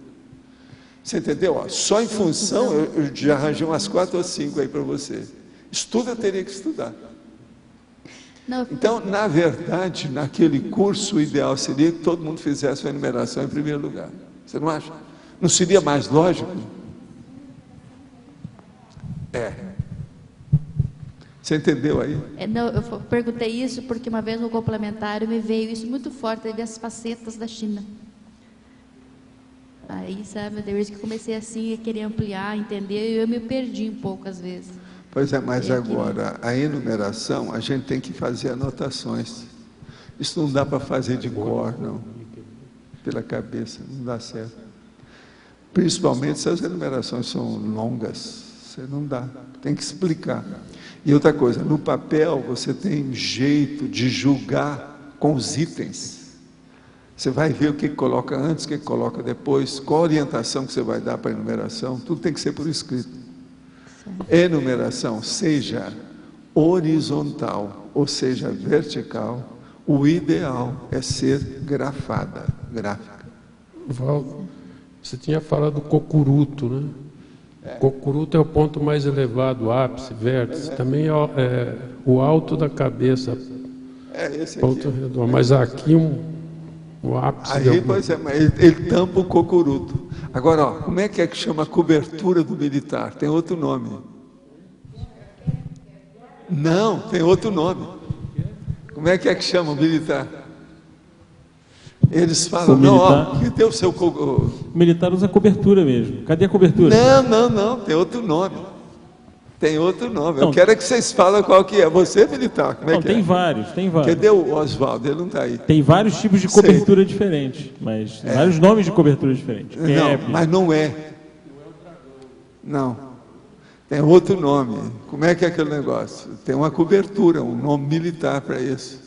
Você entendeu? Ó, só em função, eu já arranjei umas 4 ou 5 aí para você. Estudo eu teria que estudar. Então, na verdade, naquele curso, o ideal seria que todo mundo fizesse a enumeração em primeiro lugar. Você não acha? Não seria mais lógico? Você entendeu aí? Não, eu perguntei isso porque uma vez no complementário me veio isso muito forte, das facetas da China. Aí, sabe, desde que comecei assim a querer ampliar, entender, eu me perdi um pouco às vezes. Pois é, mas agora, a enumeração, a gente tem que fazer anotações. Isso não dá para fazer de cor, não. Pela cabeça, não dá certo. Principalmente se as enumerações são longas. Você não dá, tem que explicar. E outra coisa, no papel você tem jeito de julgar com os itens. Você vai ver o que coloca antes, o que coloca depois, qual a orientação que você vai dar para a enumeração, tudo tem que ser por escrito. Enumeração, seja horizontal ou seja vertical, O ideal é ser gráfica. Val, você tinha falado do cocuruto, né? Cocuruto é o ponto mais elevado, ápice, vértice. Também é o alto da cabeça. Esse ponto aqui. redondo. Mas aqui o ápice. Aí, pois é, mas ele tampa o cocuruto. Agora, ó, como é que chama a cobertura do militar? Tem outro nome. Não, tem outro nome. Como é que chama o militar? Eles falam, não, ó, que tem o seu... O militar usa cobertura mesmo. Cadê a cobertura? Não, tem outro nome. Tem outro nome. Eu quero que vocês falem qual que é. Você é militar, como é que tem é? vários. Cadê o Oswaldo? Ele não está aí. Tem vários tipos de cobertura diferentes, mas vários nomes de cobertura diferentes. Não, mas não é. Não. Tem outro nome. Como é que é aquele negócio? Tem uma cobertura, um nome militar para isso.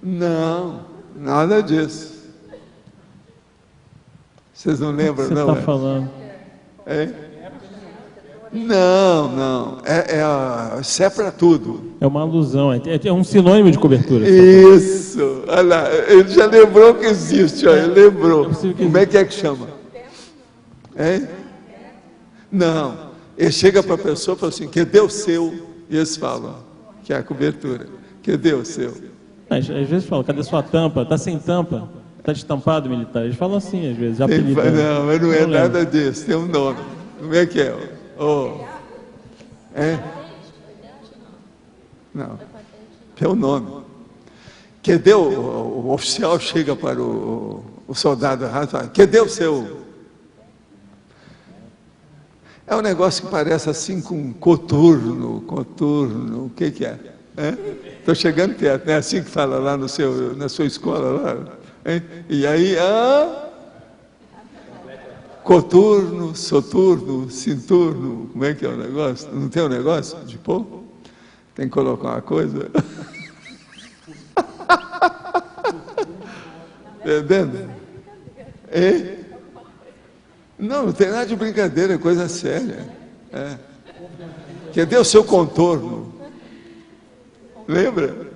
Não, nada disso. Vocês não lembram, não? Você está falando? Não. Isso é para tudo. É uma alusão, é um sinônimo de cobertura. Isso. Olha lá, ele já lembrou que existe, ó, ele lembrou. Como é que chama? Não. Ele chega para a pessoa e fala assim, cadê o seu? E eles falam, que é a cobertura. Cadê o seu? Às vezes falam, cadê sua tampa? Está sem tampa? Está destampado, militar? Eles falam assim, às vezes. Não, mas não é nada disso, tem um nome. Como é que é? Não, tem um nome. Cadê o oficial chega para o soldado errado e fala, cadê o seu? É um negócio que parece assim com coturno, o que é? Estou chegando perto, não é assim que fala lá na sua escola lá? E aí, coturno, soturno, cinturno, como é que é o negócio? Não tem um negócio de pôr? Tem que colocar uma coisa? Entendendo? Não tem nada de brincadeira, é coisa séria. Cadê o seu contorno? Lembra?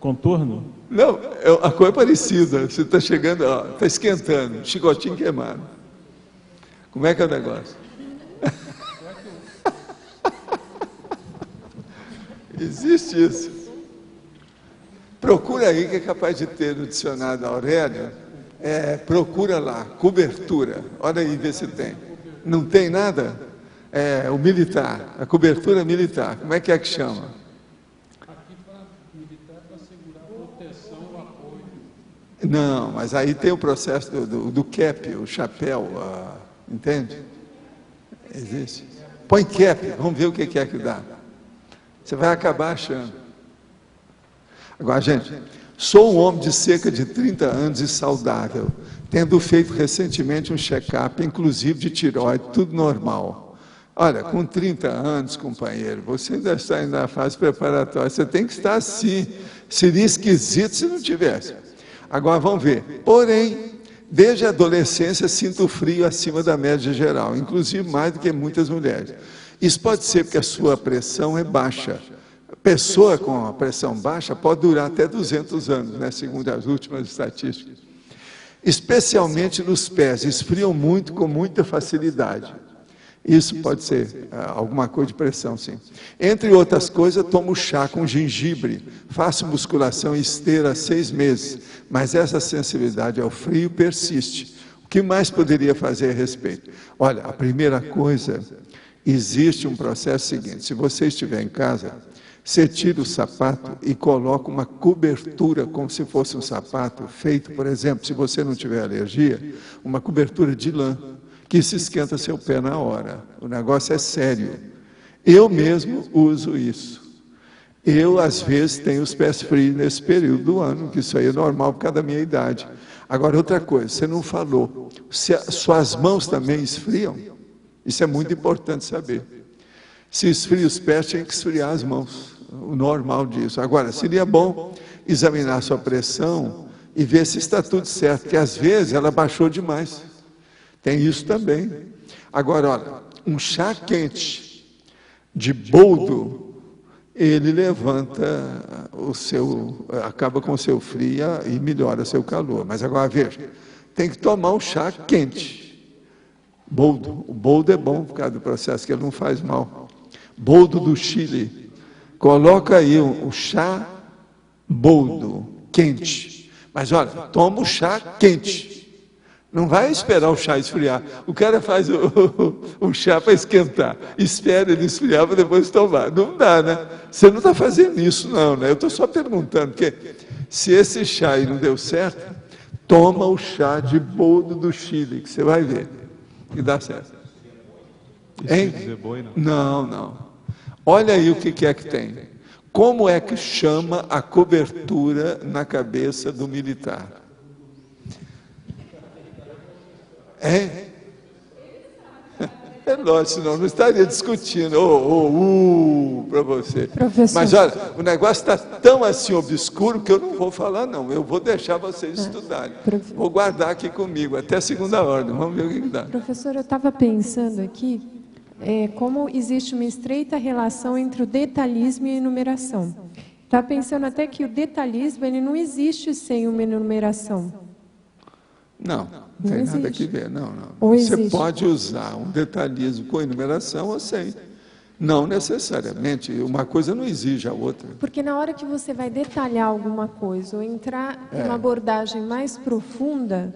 Contorno? Não, a cor é parecida. Você está chegando, está esquentando, chicotinho queimado. Como é que é o negócio? Existe isso. Procura aí que é capaz de ter no dicionário Aurélio. Procura lá, cobertura. Olha aí, vê se tem. Não tem nada? O militar, a cobertura militar. Como é que chama? Não, mas aí tem o processo do cap, o chapéu, entende? Existe. Põe cap, vamos ver o que é que dá. Você vai acabar achando. Agora, gente, sou um homem de cerca de 30 anos e saudável, tendo feito recentemente um check-up, inclusive de tireoide, tudo normal. Olha, com 30 anos, companheiro, você ainda está na fase preparatória, você tem que estar assim. Seria esquisito se não tivesse. Agora vamos ver. Porém, desde a adolescência sinto frio acima da média geral, inclusive mais do que muitas mulheres. Isso pode ser porque a sua pressão é baixa. Pessoa com a pressão baixa pode durar até 200 anos, né, segundo as últimas estatísticas. Especialmente nos pés, esfriam muito com muita facilidade. Isso pode ser alguma coisa de pressão, sim. Entre outras coisas, tomo chá com gengibre, faço musculação e esteira há 6 meses, mas essa sensibilidade ao frio persiste. O que mais poderia fazer a respeito? Olha, a primeira coisa, existe um processo seguinte, se você estiver em casa, você tira o sapato e coloca uma cobertura, como se fosse um sapato feito, por exemplo, se você não tiver alergia, uma cobertura de lã, que se esquenta seu pé na hora. O negócio é sério. Eu mesmo uso isso. Eu, às vezes, tenho os pés frios nesse período do ano, que isso aí é normal por causa da minha idade. Agora, outra coisa, você não falou. Suas mãos também esfriam? Isso é muito importante saber. Se esfria os pés, tem que esfriar as mãos. O normal disso. Agora, seria bom examinar sua pressão e ver se está tudo certo, porque às vezes ela baixou demais. Tem isso também. Agora, olha, um chá quente de boldo, ele levanta o seu, acaba com o seu frio e melhora seu calor. Mas agora veja, tem que tomar um chá quente. Boldo. O boldo é bom por causa do processo, que ele não faz mal. Boldo do Chile. Coloca aí o chá boldo, quente. Mas olha, toma o chá quente. Não vai esperar o chá esfriar. O cara faz o chá para esquentar. Espera ele esfriar para depois tomar. Não dá, né? Você não está fazendo isso, não, né? Eu estou só perguntando, porque se esse chá aí não deu certo, toma o chá de boldo do Chile, que você vai ver. E dá certo. Hein? Não, não. Olha aí o que é que tem. Como é que chama a cobertura na cabeça do militar? É lógico, senão não estaria discutindo para você. Professor. Mas olha, o negócio está tão assim obscuro que eu não vou falar não, eu vou deixar vocês estudarem. Vou guardar aqui comigo, até a segunda ordem, vamos ver o que dá. Professor, eu estava pensando aqui, como existe uma estreita relação entre o detalhismo e a enumeração. Estava pensando até que o detalhismo ele não existe sem uma enumeração. Não tem nada que ver, não. Você pode usar um detalhismo com enumeração ou sem. Não necessariamente, uma coisa não exige a outra. Porque na hora que você vai detalhar alguma coisa ou entrar em uma abordagem mais profunda,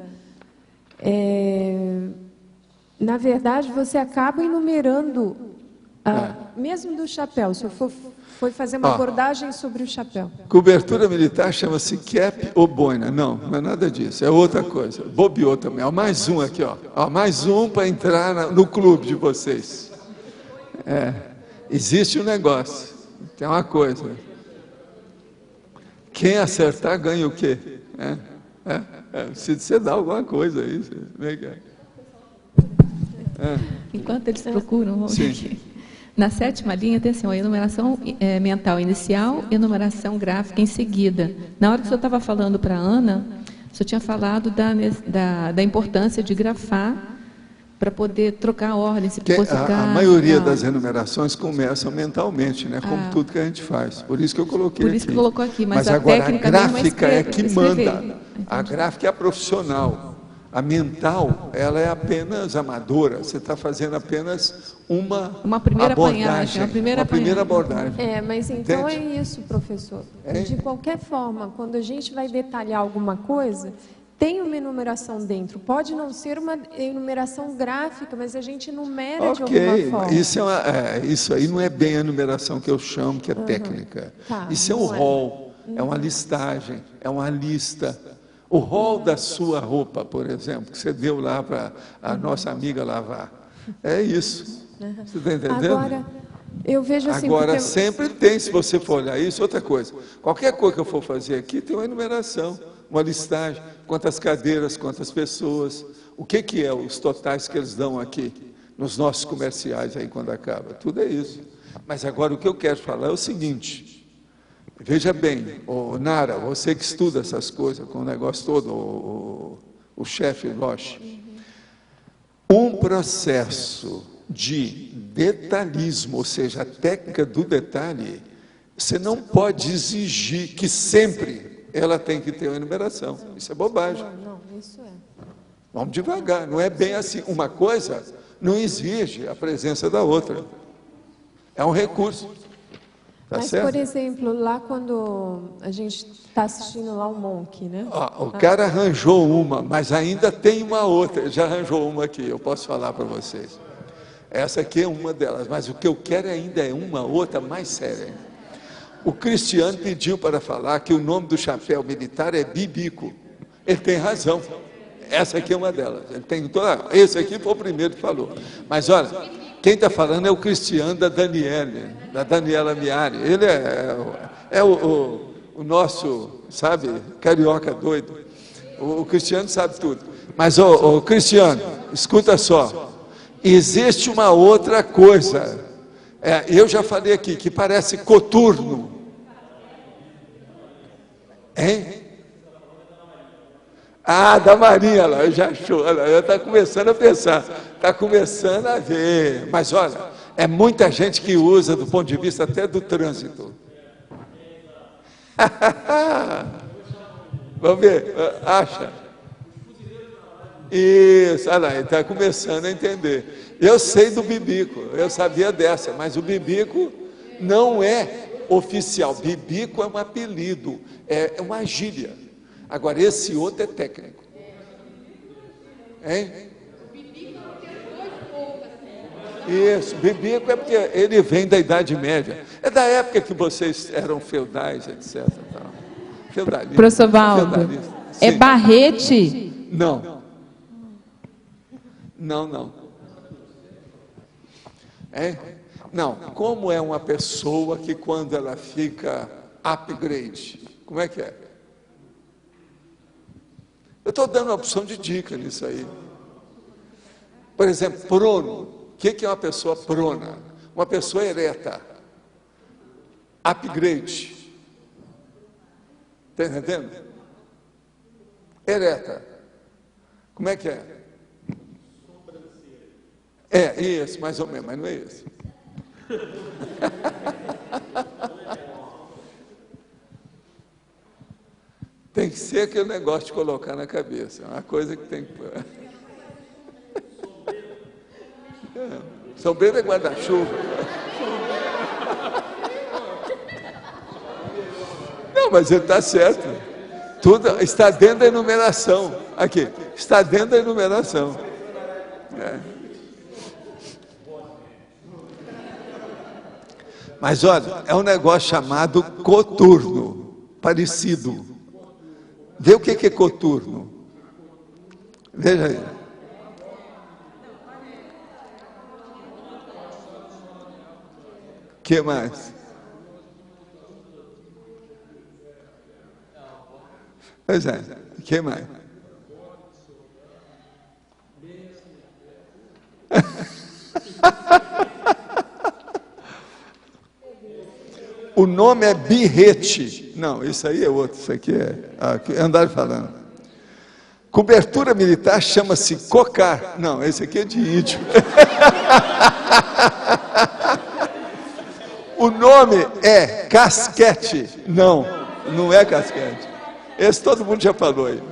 na verdade você acaba enumerando, mesmo do chapéu, se eu foi fazer uma abordagem sobre o chapéu. Cobertura militar chama-se cap ou boina. Não é nada disso, é outra coisa. Bobeou também. Ó, mais um aqui, ó. Mais um para entrar no clube de vocês. Existe um negócio, tem uma coisa. Quem acertar ganha o quê? Se você dá alguma coisa aí. Enquanto eles procuram, vamos ver aqui. Na 7ª linha tem assim, a enumeração mental inicial, enumeração gráfica em seguida. Na hora que o senhor estava falando para a Ana, o senhor tinha falado da importância de grafar para poder trocar a ordem, se fosse a maioria das enumerações começam mentalmente, né? Como tudo que a gente faz. Por isso que eu coloquei aqui. Por isso que colocou aqui, mas a agora técnica a gráfica é que escrever. manda. A gráfica é a profissional. A mental, ela é apenas amadora. Você está fazendo apenas uma primeira abordagem. Uma primeira abordagem. Mas então Entende? é isso, professor. De qualquer forma, quando a gente vai detalhar alguma coisa, tem uma enumeração dentro. Pode não ser uma enumeração gráfica, mas a gente enumera de alguma forma. Isso aí não é bem a enumeração que eu chamo, que é técnica. Isso é um rol, é uma listagem, é uma lista. O rol da sua roupa, por exemplo, que você deu lá para a nossa amiga lavar. É isso. Você está entendendo? Agora, eu vejo assim... Agora, sempre tem, se você for olhar isso, outra coisa. Qualquer coisa que eu for fazer aqui, tem uma enumeração, uma listagem, quantas cadeiras, quantas pessoas, o que é os totais que eles dão aqui, nos nossos comerciais aí quando acaba. Tudo é isso. Mas agora o que eu quero falar é o seguinte... Veja bem, Nara, você que estuda essas coisas com o negócio todo, o chefe Loche, um processo de detalhismo, ou seja, a técnica do detalhe, você não pode exigir que sempre ela tem que ter uma enumeração. Isso é bobagem. Não, isso é. Vamos devagar, não é bem assim. Uma coisa não exige a presença da outra. É um recurso. Tá Mas, certo? por exemplo, lá quando a gente está assistindo lá o Monk, né? O cara arranjou uma, mas ainda tem uma outra. Ele já arranjou uma aqui, eu posso falar para vocês. Essa aqui é uma delas, mas o que eu quero ainda é uma outra mais séria. O Cristiano pediu para falar que o nome do chapéu militar é bibico. Ele tem razão. Essa aqui é uma delas. Ele tem toda. Esse aqui foi o primeiro que falou. Mas olha, quem está falando é o Cristiano da Daniela Miari. Ele é o nosso, sabe, carioca doido. O Cristiano sabe tudo. Mas, Cristiano, escuta só. Existe uma outra coisa. Eu já falei aqui, que parece coturno. Hein? Da Marinha lá, eu já achou, ela está começando a pensar, está começando a ver, mas olha, é muita gente que usa do ponto de vista até do trânsito. Vamos ver, acha? Isso, olha lá, ele está começando a entender. Eu sei do bibico, eu sabia dessa, mas o bibico não é oficial. Bibico é um apelido, é uma gíria. Agora, esse outro é técnico. Hein? Isso, bibico é porque ele vem da Idade Média. É da época que vocês eram feudais, etc. Feudalismo. Professor Valdo, é barrete? Não. É? Não, como é uma pessoa que quando ela fica upgrade, como é que é? Eu estou dando uma opção de dica nisso aí. Por exemplo, prono. O que é uma pessoa prona? Uma pessoa ereta. Upgrade. Está entendendo? Ereta. Como é que é? É, isso, mais ou menos, mas não é isso. Tem que ser aquele negócio de colocar na cabeça. É uma coisa que tem que... Sombreiro é guarda-chuva. Não, mas ele está certo. Tudo está dentro da enumeração. Aqui, está dentro da enumeração. Mas olha, é um negócio chamado coturno, parecido. Vê o que é coturno. Veja aí. O que mais? Pois é, o que mais? O nome é birrete. Não, isso aí é outro, isso aqui é andar falando. Cobertura militar chama-se cocar. Não, esse aqui é de índio. O nome é casquete. Não, não é casquete. Esse todo mundo já falou aí.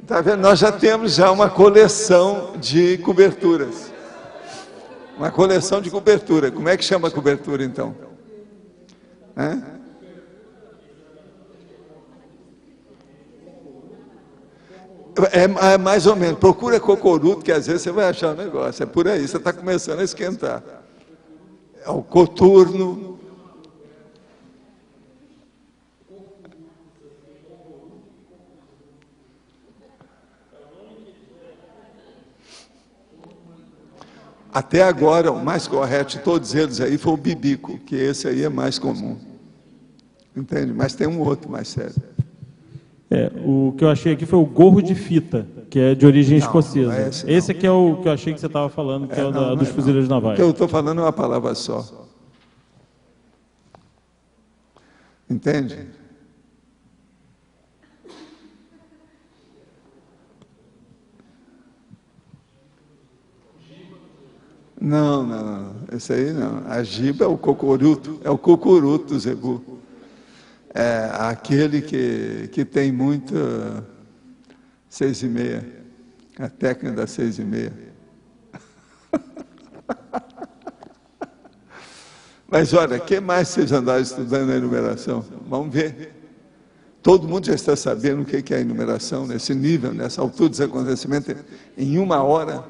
Está vendo? Nós já temos uma coleção de coberturas. Uma coleção de cobertura. Como é que chama a cobertura, então? É mais ou menos. Procura cocoruto, que às vezes você vai achar um negócio. É por aí, você está começando a esquentar. É o coturno. Até agora, o mais correto de todos eles aí foi o bibico, que esse aí é mais comum. Entende? Mas tem um outro mais sério. O que eu achei aqui foi o gorro de fita, que é de origem escocesa. Esse aqui é o que eu achei que você estava falando, que é o dos fuzileiros navais. O que eu estou falando é uma palavra só. Entende? Não, esse aí não. A giba é o cocoruto, zebu. É aquele que tem muito 6,5. A técnica da 6,5. Mas olha, o que mais vocês andaram estudando na enumeração? Vamos ver. Todo mundo já está sabendo o que é a enumeração, nesse nível, nessa altura dos acontecimentos, em 1 hora.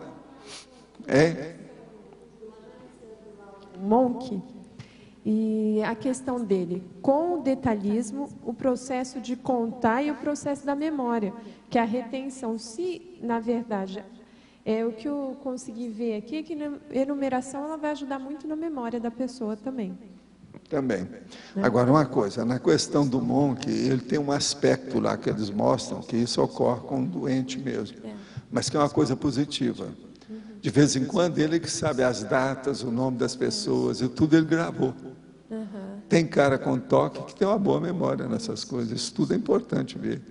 Monk, e a questão dele, com o detalhismo, o processo de contar e o processo da memória, que a retenção, se na verdade, o que eu consegui ver aqui, é que na enumeração ela vai ajudar muito na memória da pessoa também. Também. Agora, uma coisa, na questão do Monk, ele tem um aspecto lá que eles mostram, que isso ocorre com o doente mesmo, mas que é uma coisa positiva. De vez em quando, ele que sabe as datas, o nome das pessoas, e tudo ele gravou. Tem cara com toque que tem uma boa memória nessas coisas. Isso tudo é importante ver.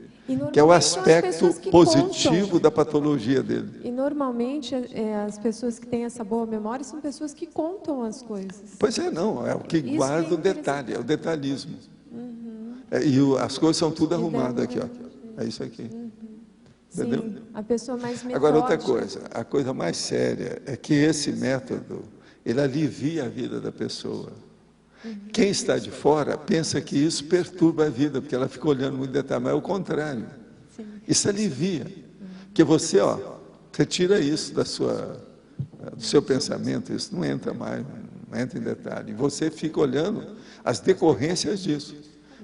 que é o aspecto positivo da patologia dele. E normalmente as pessoas que têm essa boa memória são pessoas que contam as coisas. Pois é, não, é o que guarda o detalhe, é o detalhismo. As coisas são tudo arrumadas aqui, ó. É isso aqui. Entendeu? Sim, a pessoa mais metódica. Agora, outra coisa, a coisa mais séria é que esse método, ele alivia a vida da pessoa. Quem está de fora pensa que isso perturba a vida, porque ela fica olhando muito detalhe, mas é o contrário. Sim. Isso alivia. Porque você, você tira isso do seu pensamento, isso não entra mais, não entra em detalhe. E você fica olhando as decorrências disso.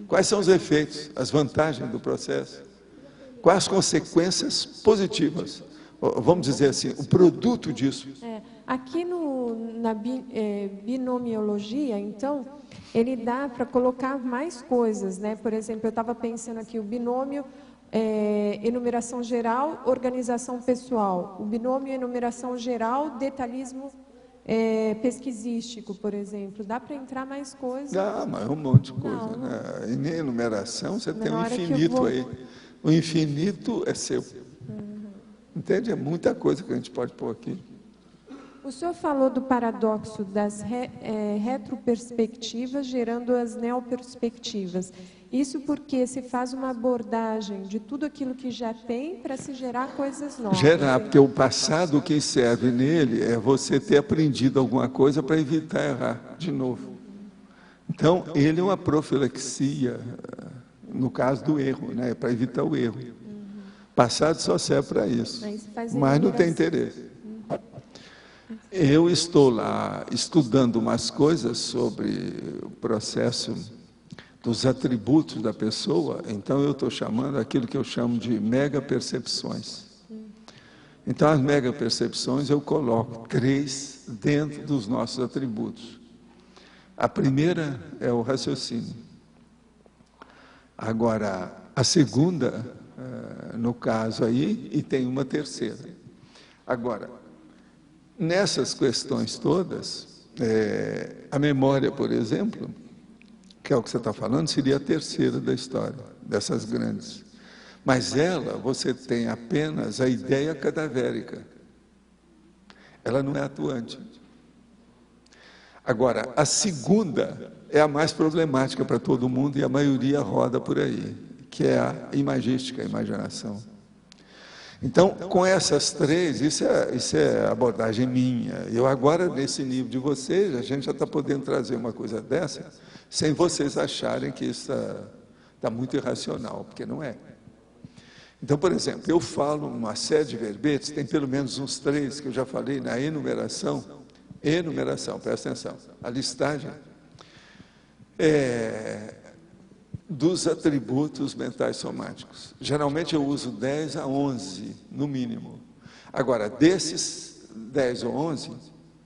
Quais são os efeitos, as vantagens do processo? Quais as consequências positivas? Vamos dizer assim, o produto disso. Aqui na binomiologia, então, ele dá para colocar mais coisas, né? Por exemplo, eu estava pensando aqui, o binômio enumeração geral, organização pessoal. O binômio enumeração geral, detalhismo pesquisístico, por exemplo. Dá para entrar mais coisas? Dá, mas um monte de coisa. Né? E na enumeração você tem um infinito aí. O infinito é seu. Entende? É muita coisa que a gente pode pôr aqui. O senhor falou do paradoxo das retroperspectivas gerando as neoperspectivas. Isso porque se faz uma abordagem de tudo aquilo que já tem para se gerar coisas novas. Gerar, porque o passado que serve nele é você ter aprendido alguma coisa para evitar errar de novo. Então, ele é uma profilaxia, no caso do erro, né? Para evitar o erro. Passado só serve para isso, mas não tem interesse. Eu estou lá estudando umas coisas sobre o processo dos atributos da pessoa, então eu estou chamando aquilo que eu chamo de mega-percepções. Então, as mega-percepções eu coloco 3 dentro dos nossos atributos. A primeira é o raciocínio. Agora, a segunda, no caso aí, e tem uma terceira. Agora, nessas questões todas, a memória, por exemplo, que é o que você está falando, seria a terceira da história, dessas grandes. Mas ela, você tem apenas a ideia cadavérica. Ela não é atuante. Agora, a segunda é a mais problemática para todo mundo e a maioria roda por aí, que é a imagística, a imaginação. Então, com essas 3, isso é abordagem minha. Eu agora, nesse nível de vocês, a gente já está podendo trazer uma coisa dessa, sem vocês acharem que isso está muito irracional, porque não é. Então, por exemplo, eu falo uma série de verbetes, tem pelo menos uns 3 que eu já falei na enumeração, presta atenção, a listagem dos atributos mentais somáticos. Geralmente eu uso 10 a 11, no mínimo. Agora, desses 10 ou 11,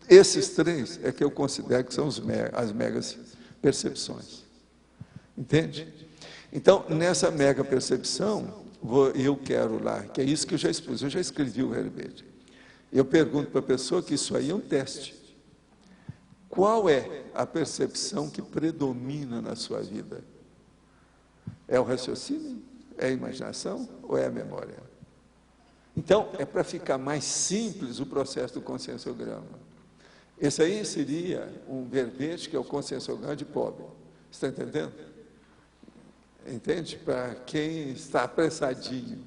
esses 3 é que eu considero que são as megas percepções. Entende? Então, nessa mega percepção, eu quero lá, que é isso que eu já expus, eu já escrevi o verbete. Eu pergunto para a pessoa que isso aí é um teste. Qual é a percepção que predomina na sua vida? É o raciocínio? É a imaginação? Ou é a memória? Então, é para ficar mais simples o processo do conscienciograma. Esse aí seria um verbete que é o conscienciograma de pobre. Você está entendendo? Entende? Para quem está apressadinho,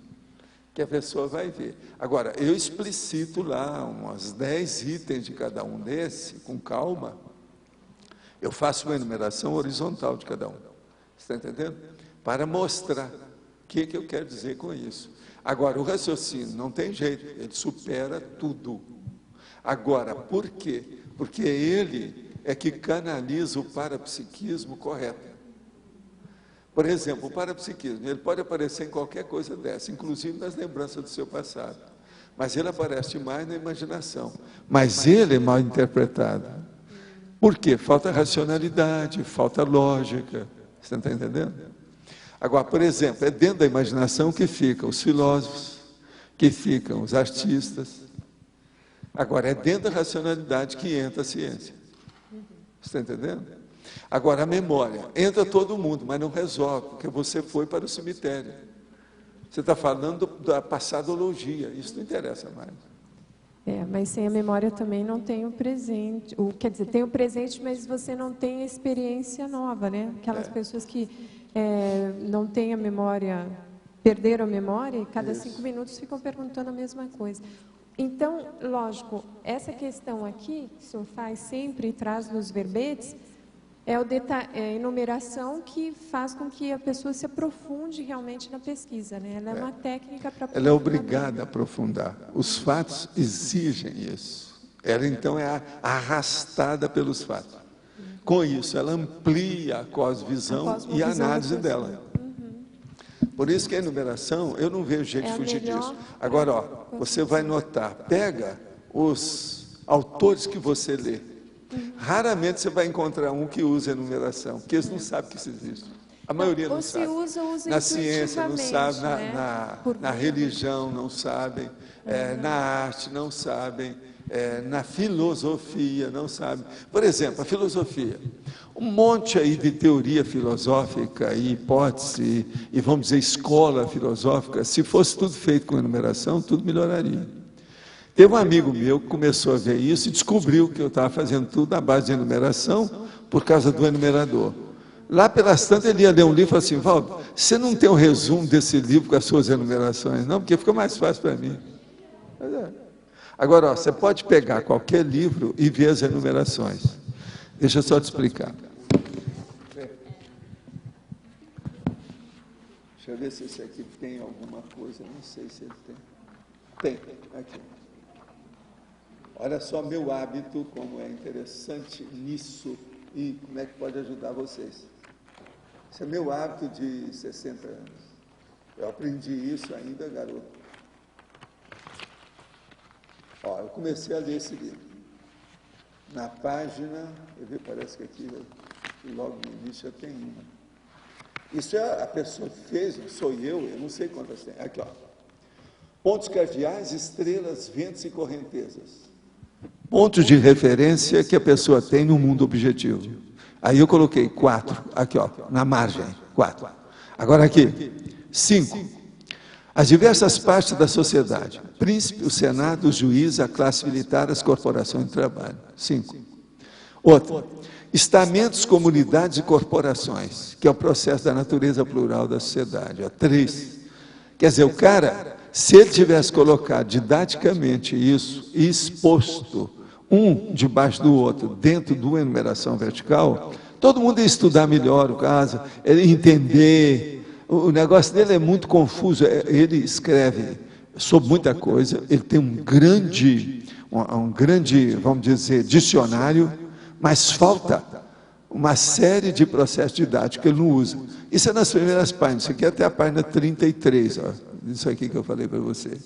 que a pessoa vai ver. Agora, eu explicito lá uns 10 itens de cada um desse, com calma. Eu faço uma enumeração horizontal de cada um. Você está entendendo? Para mostrar o que eu quero dizer com isso. Agora, o raciocínio não tem jeito, ele supera tudo. Agora, por quê? Porque ele é que canaliza o parapsiquismo correto. Por exemplo, o parapsiquismo, ele pode aparecer em qualquer coisa dessa, inclusive nas lembranças do seu passado. Mas ele aparece mais na imaginação. Mas ele é mal interpretado. Por quê? Falta racionalidade, falta lógica. Você está entendendo? Agora, por exemplo, é dentro da imaginação que ficam os filósofos, que ficam os artistas. Agora, é dentro da racionalidade que entra a ciência. Você está entendendo? Agora, a memória. Entra todo mundo, mas não resolve, porque você foi para o cemitério. Você está falando da passadologia, isso não interessa mais. Mas sem a memória também não tem o presente. Quer dizer, tem o presente, mas você não tem a experiência nova, né? Aquelas pessoas que não têm a memória, perderam a memória e cada 5 minutos ficam perguntando a mesma coisa. Então, lógico, essa questão aqui, que o senhor faz sempre e traz nos verbetes, é a enumeração que faz com que a pessoa se aprofunde realmente na pesquisa, né? Ela é uma técnica para... Ela é obrigada a aprofundar. Os fatos exigem isso. Ela, então, é arrastada pelos fatos. Com isso, ela amplia a cosmovisão e a análise dela. Por isso que a enumeração, eu não vejo jeito de fugir disso. Agora, você vai notar, pega os autores que você lê. Raramente você vai encontrar um que usa enumeração, porque eles não sabem que isso existe. A maioria não sabe. Usa na ciência não sabe, na religião não sabem, na arte não sabem, na filosofia não sabem. Por exemplo, a filosofia. Um monte aí de teoria filosófica e hipótese, e vamos dizer, escola filosófica, se fosse tudo feito com enumeração, tudo melhoraria. Teve um amigo meu que começou a ver isso e descobriu que eu estava fazendo tudo à base de enumeração por causa do enumerador. Lá pelas tantas ele ia ler um livro e falou assim, Valdo, você não tem um resumo desse livro com as suas enumerações? Não, porque fica mais fácil para mim. Agora, você pode pegar qualquer livro e ver as enumerações. Deixa eu só te explicar. Deixa eu ver se esse aqui tem alguma coisa, não sei se ele tem. Tem, aqui. Olha só meu hábito, como é interessante nisso e como é que pode ajudar vocês. Esse é meu hábito de 60 anos. Eu aprendi isso ainda, garoto. Eu comecei a ler esse livro. Na página, parece que aqui, logo no início já tem uma. Isso a pessoa fez, não sou eu não sei quantas tem. Aqui, pontos cardeais, estrelas, ventos e correntezas. Pontos de referência que a pessoa tem no mundo objetivo. Aí eu coloquei 4, aqui na margem, 4. Agora aqui, 5. As diversas partes da sociedade, príncipe, o senado, o juiz, a classe militar, as corporações de trabalho. 5. Outro, estamentos, comunidades e corporações, que é o processo da natureza plural da sociedade. 3. Quer dizer, o cara, se ele tivesse colocado didaticamente isso, exposto um debaixo do outro, dentro de uma enumeração vertical, todo mundo ia estudar melhor o caso, ele ia entender. O negócio dele é muito confuso, ele escreve sobre muita coisa, ele tem um grande, vamos dizer, dicionário, mas falta uma série de processos didáticos que ele não usa. Isso é nas primeiras páginas, isso aqui é até a página 33, isso aqui que eu falei para você.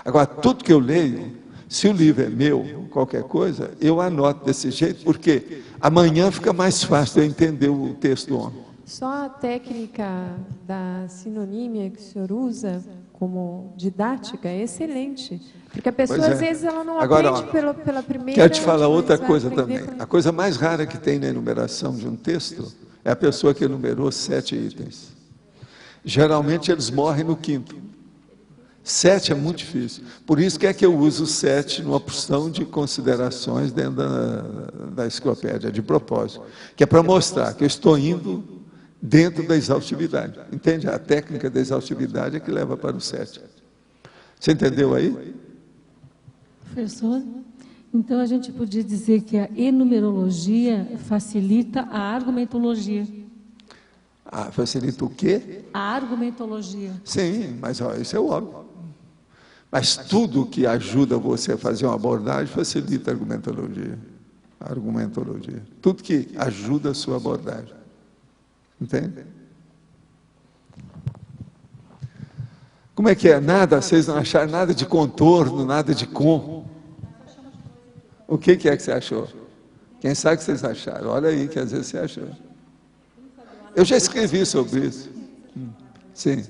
Agora, tudo que eu leio, se o livro é meu, qualquer coisa, eu anoto desse jeito, porque amanhã fica mais fácil eu entender o texto do homem. Só a técnica da sinonímia que o senhor usa como didática é excelente. Porque a pessoa, às vezes, ela não aprende pela primeira... Quero te falar outra coisa também. A coisa mais rara que tem na enumeração de um texto é a pessoa que enumerou 7 itens. Geralmente, eles morrem no 5º. 7 é muito difícil. Por isso que eu uso 7 numa porção de considerações dentro da enciclopédia, de propósito. Que é para mostrar que eu estou indo dentro da exaustividade. Entende? A técnica da exaustividade é que leva para o 7. Você entendeu aí? Professor, então a gente podia dizer que a enumerologia facilita a argumentologia. Facilita o quê? A argumentologia. Sim, mas isso é óbvio. Mas tudo que ajuda você a fazer uma abordagem facilita a argumentologia. Tudo que ajuda a sua abordagem. Entende? Como é que é? Vocês não acharam nada de contorno, nada de com? O que é que você achou? Quem sabe que vocês acharam? Olha aí, que às vezes você achou. Eu já escrevi sobre isso. Sim.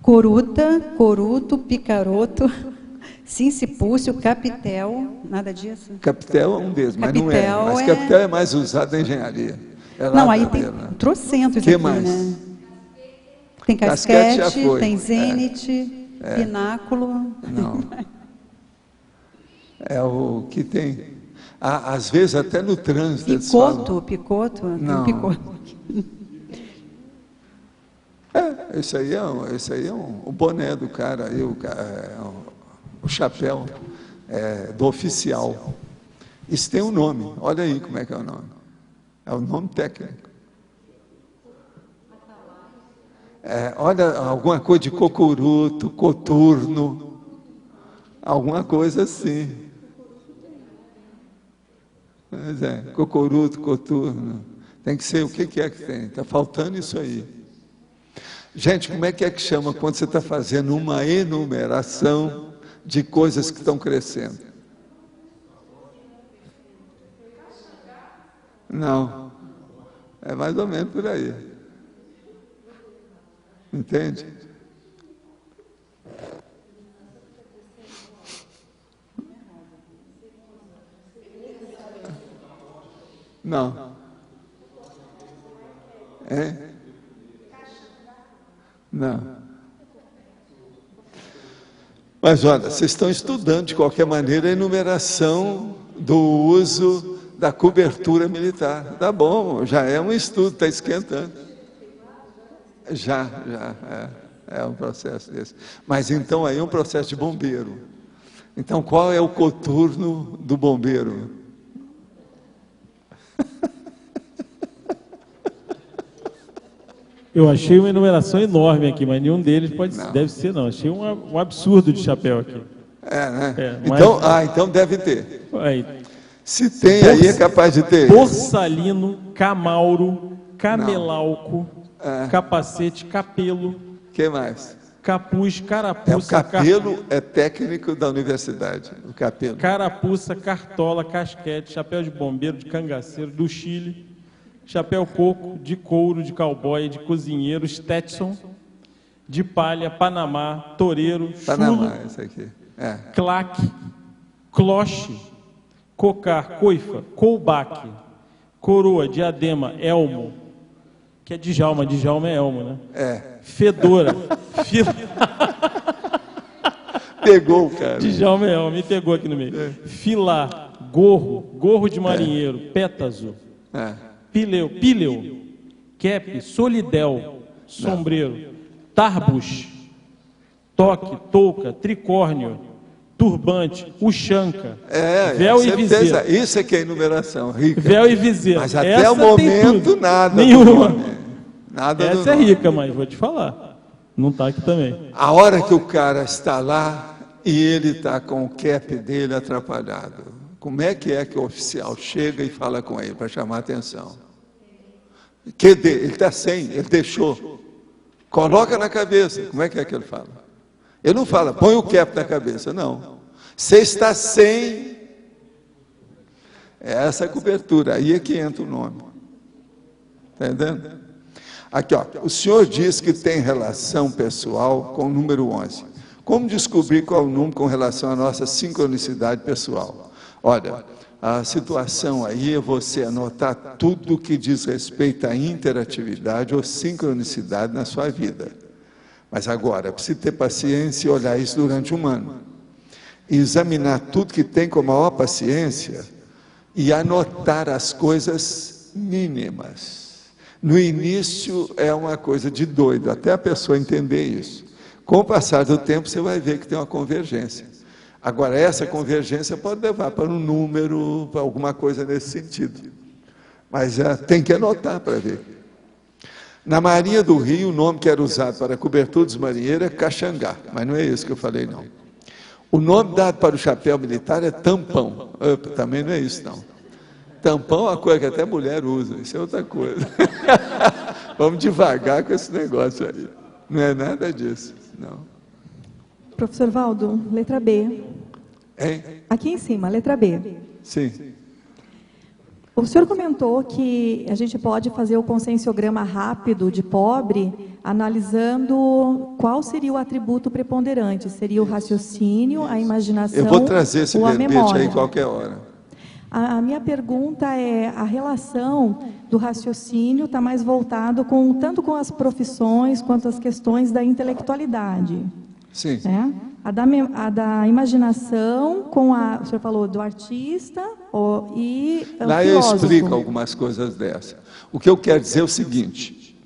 Coruta, coruto, picaroto, sincipúcio, capitel, nada disso? Capitel é um deles, mas não é. Mas capitel é mais usado na engenharia. Não, aí tem trocentos aqui, mais? né? Tem casquete, tem zênite, pináculo. Não. É o que tem. Às vezes até no trânsito. Picoto? Não. Tem picoto. Esse aí é o boné do cara, aí, o chapéu do oficial. Isso tem um nome, olha aí como é que é o nome. É o nome técnico. Olha, alguma coisa de cocuruto, coturno, alguma coisa assim. Pois cocuruto, coturno. Tem que ser, o que é que tem? Está faltando isso aí. Gente, como é que chama quando você está fazendo uma enumeração de coisas que estão crescendo? Não. É mais ou menos por aí. Entende? Não. Não. Mas olha, vocês estão estudando de qualquer maneira a enumeração do uso da cobertura militar. Tá bom, já é um estudo, está esquentando. Já, é um processo desse. Mas então aí é um processo de bombeiro. Então qual é o coturno do bombeiro? Eu achei uma enumeração enorme aqui, mas nenhum deles deve ser, não. Achei um absurdo de chapéu aqui. Né? Então deve ter. Aí. Se tem, aí é capaz de ter. Borsalino, camauro, camelalco, capacete, capelo. Que mais? Capuz, carapuça. O capelo é técnico da universidade. O capelo. Carapuça, cartola, casquete, chapéu de bombeiro, de cangaceiro, do Chile. Chapéu coco, de couro, de cowboy, de cozinheiro, Stetson, de palha, Panamá, toureiro, chulo, esse aqui. claque, cloche, cocar, coifa, colbaque, coroa, diadema, elmo, que é Djalma é elmo, né? Fedora, Pegou o cara. Djalma é elmo, me pegou aqui no meio. Filar, gorro de marinheiro, pétaso. Pileu, cap, solidel, sombreiro, tarbus, toque, touca, tricórnio, turbante, uxanca, véu e viseira. Isso é que é enumeração, rica. Véu e viseira. Mas até o momento nada. Nenhuma. Nada essa é rica, mas vou te falar. Não está aqui também. A hora que o cara está lá e ele está com o cap dele atrapalhado, como é que o oficial chega e fala com ele para chamar a atenção? Ele está sem, ele deixou. Coloca na cabeça. Como é que ele fala? Ele não fala, põe o cap na cabeça, não. Você está sem essa cobertura. Aí é que entra o nome. Está entendendo? Aqui, o senhor diz que tem relação pessoal com o número 11. Como descobrir qual é o número com relação à nossa sincronicidade pessoal? Olha, a situação aí é você anotar tudo que diz respeito à interatividade ou sincronicidade na sua vida. Mas agora, precisa ter paciência e olhar isso durante um ano. E examinar tudo que tem com a maior paciência e anotar as coisas mínimas. No início é uma coisa de doido, até a pessoa entender isso. Com o passar do tempo, você vai ver que tem uma convergência. Agora, essa convergência pode levar para um número, para alguma coisa nesse sentido. Mas tem que anotar para ver. Na Marinha do Rio, o nome que era usado para a cobertura dos marinheiros é caxangá, mas não é isso que eu falei, não. O nome dado para o chapéu militar é tampão. Também não é isso, não. Tampão é uma coisa que até mulher usa, isso é outra coisa. Vamos devagar com esse negócio aí. Não é nada disso, não. Professor Valdo, letra B. Aqui em cima, letra B. Sim. O senhor comentou que a gente pode fazer o conscienciograma rápido de pobre, analisando qual seria o atributo preponderante. Seria o raciocínio, a imaginação ou a memória. Eu vou trazer esse verbete aí qualquer hora. A minha pergunta é, a relação do raciocínio está mais voltado tanto com as profissões quanto as questões da intelectualidade. Sim. Né? A da imaginação com o senhor falou do artista e o Lá filósofo. eu explico algumas coisas dessas. O que eu quero dizer é o seguinte: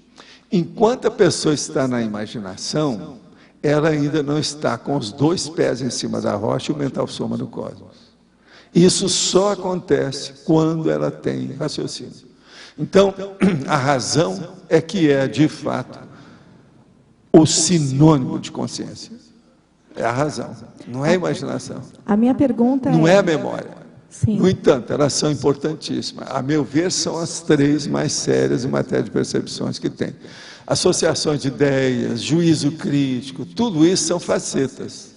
enquanto a pessoa está na imaginação, ela ainda não está com os 2 pés em cima da rocha e o mental soma no cosmos. Isso só acontece quando ela tem raciocínio. Então, a razão é que é, de fato, o sinônimo de consciência. É a razão, não é a imaginação. A minha pergunta não é a memória. Sim. No entanto, elas são importantíssimas. A meu ver, são as 3 mais sérias em matéria de percepções que tem. Associações de ideias, juízo crítico, tudo isso são facetas.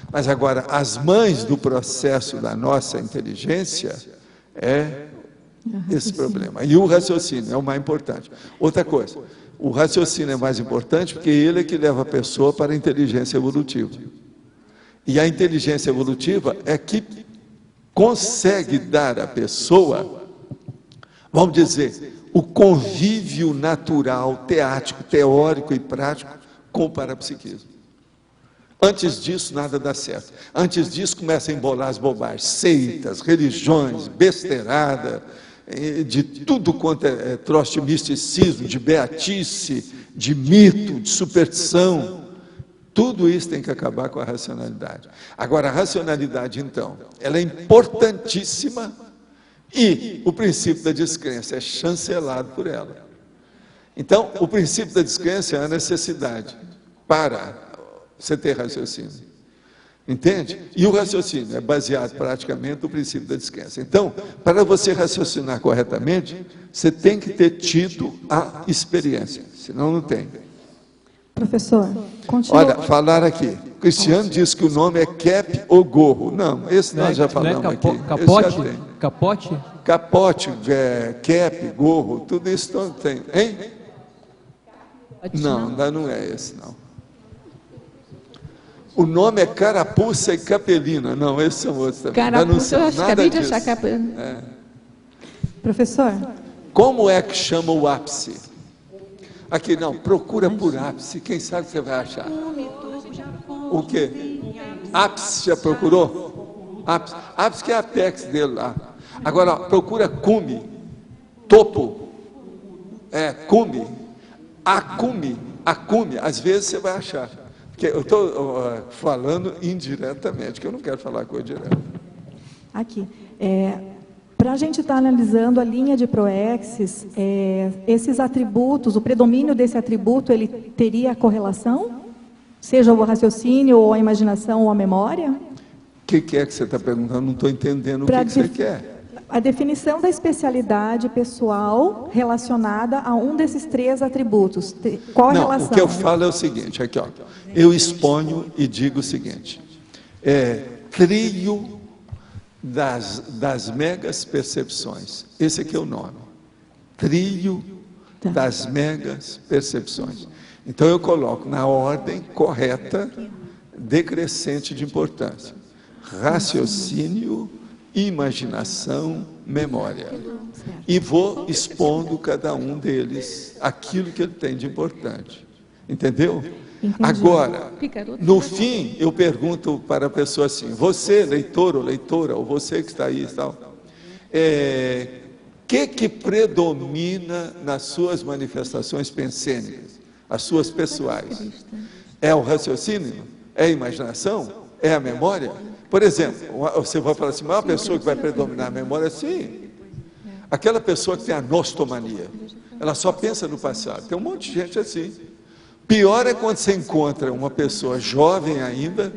Mas agora, as mães do processo da nossa inteligência é esse problema. E o raciocínio é o mais importante. Outra coisa, o raciocínio é mais importante porque ele é que leva a pessoa para a inteligência evolutiva. E a inteligência evolutiva é que consegue dar à pessoa, vamos dizer, o convívio natural, teático, teórico e prático com o parapsiquismo. Antes disso, nada dá certo. Antes disso, começa a embolar as bobagens, seitas, religiões, besteirada, de tudo quanto é troço de misticismo, de beatice, de mito, de superstição. Tudo isso tem que acabar com a racionalidade. Agora, a racionalidade, então, ela é importantíssima e o princípio da descrença é chancelado por ela. Então, o princípio da descrença é a necessidade para você ter raciocínio. Entende? E o raciocínio é baseado praticamente no princípio da descrença. Então, para você raciocinar corretamente, você tem que ter tido a experiência, senão não tem. Professor, continua. Olha, falar aqui. O Cristiano diz que o nome é cap ou gorro. Não, esse nós já falamos aqui. Capote? Capote? Capote, cap, gorro, tudo isso não tem. Hein? Não, ainda não é esse, não. O nome é carapuça e capelina. Não, esses são outros também. Carapuça, eu acabei de achar capelina. É. Professor. Como é que chama o ápice? Aqui não, procura por ápice, quem sabe você vai achar. O quê? Ápice, já procurou? Ápice que é a apex dele lá. Agora, procura cume, topo, cume, acume, às vezes você vai achar. Porque eu estou falando indiretamente, que eu não quero falar coisa direta. Aqui, para a gente estar analisando a linha de Proexis, esses atributos, o predomínio desse atributo, ele teria correlação? Seja o raciocínio, ou a imaginação, ou a memória? O que é que você está perguntando? Não estou entendendo o que você quer. A definição da especialidade pessoal relacionada a um desses 3 atributos. Qual a relação? O que eu falo é o seguinte, aqui, ó, eu exponho e digo o seguinte, trio das megas percepções, esse aqui é o nome, trio das megas percepções. Então eu coloco na ordem correta, decrescente de importância, raciocínio, imaginação, memória. E vou expondo cada um deles aquilo que ele tem de importante. Entendeu? Entendi. Agora, no fim, eu pergunto para a pessoa assim, você, leitor ou leitora, ou você que está aí e tal, que predomina nas suas manifestações pensênicas, as suas pessoais? É o raciocínio? É a imaginação? É a memória? Por exemplo, você vai falar assim, mas uma pessoa que vai predominar a memória, sim. Aquela pessoa que tem a nostomania, ela só pensa no passado. Tem um monte de gente assim. Pior é quando você encontra uma pessoa jovem ainda,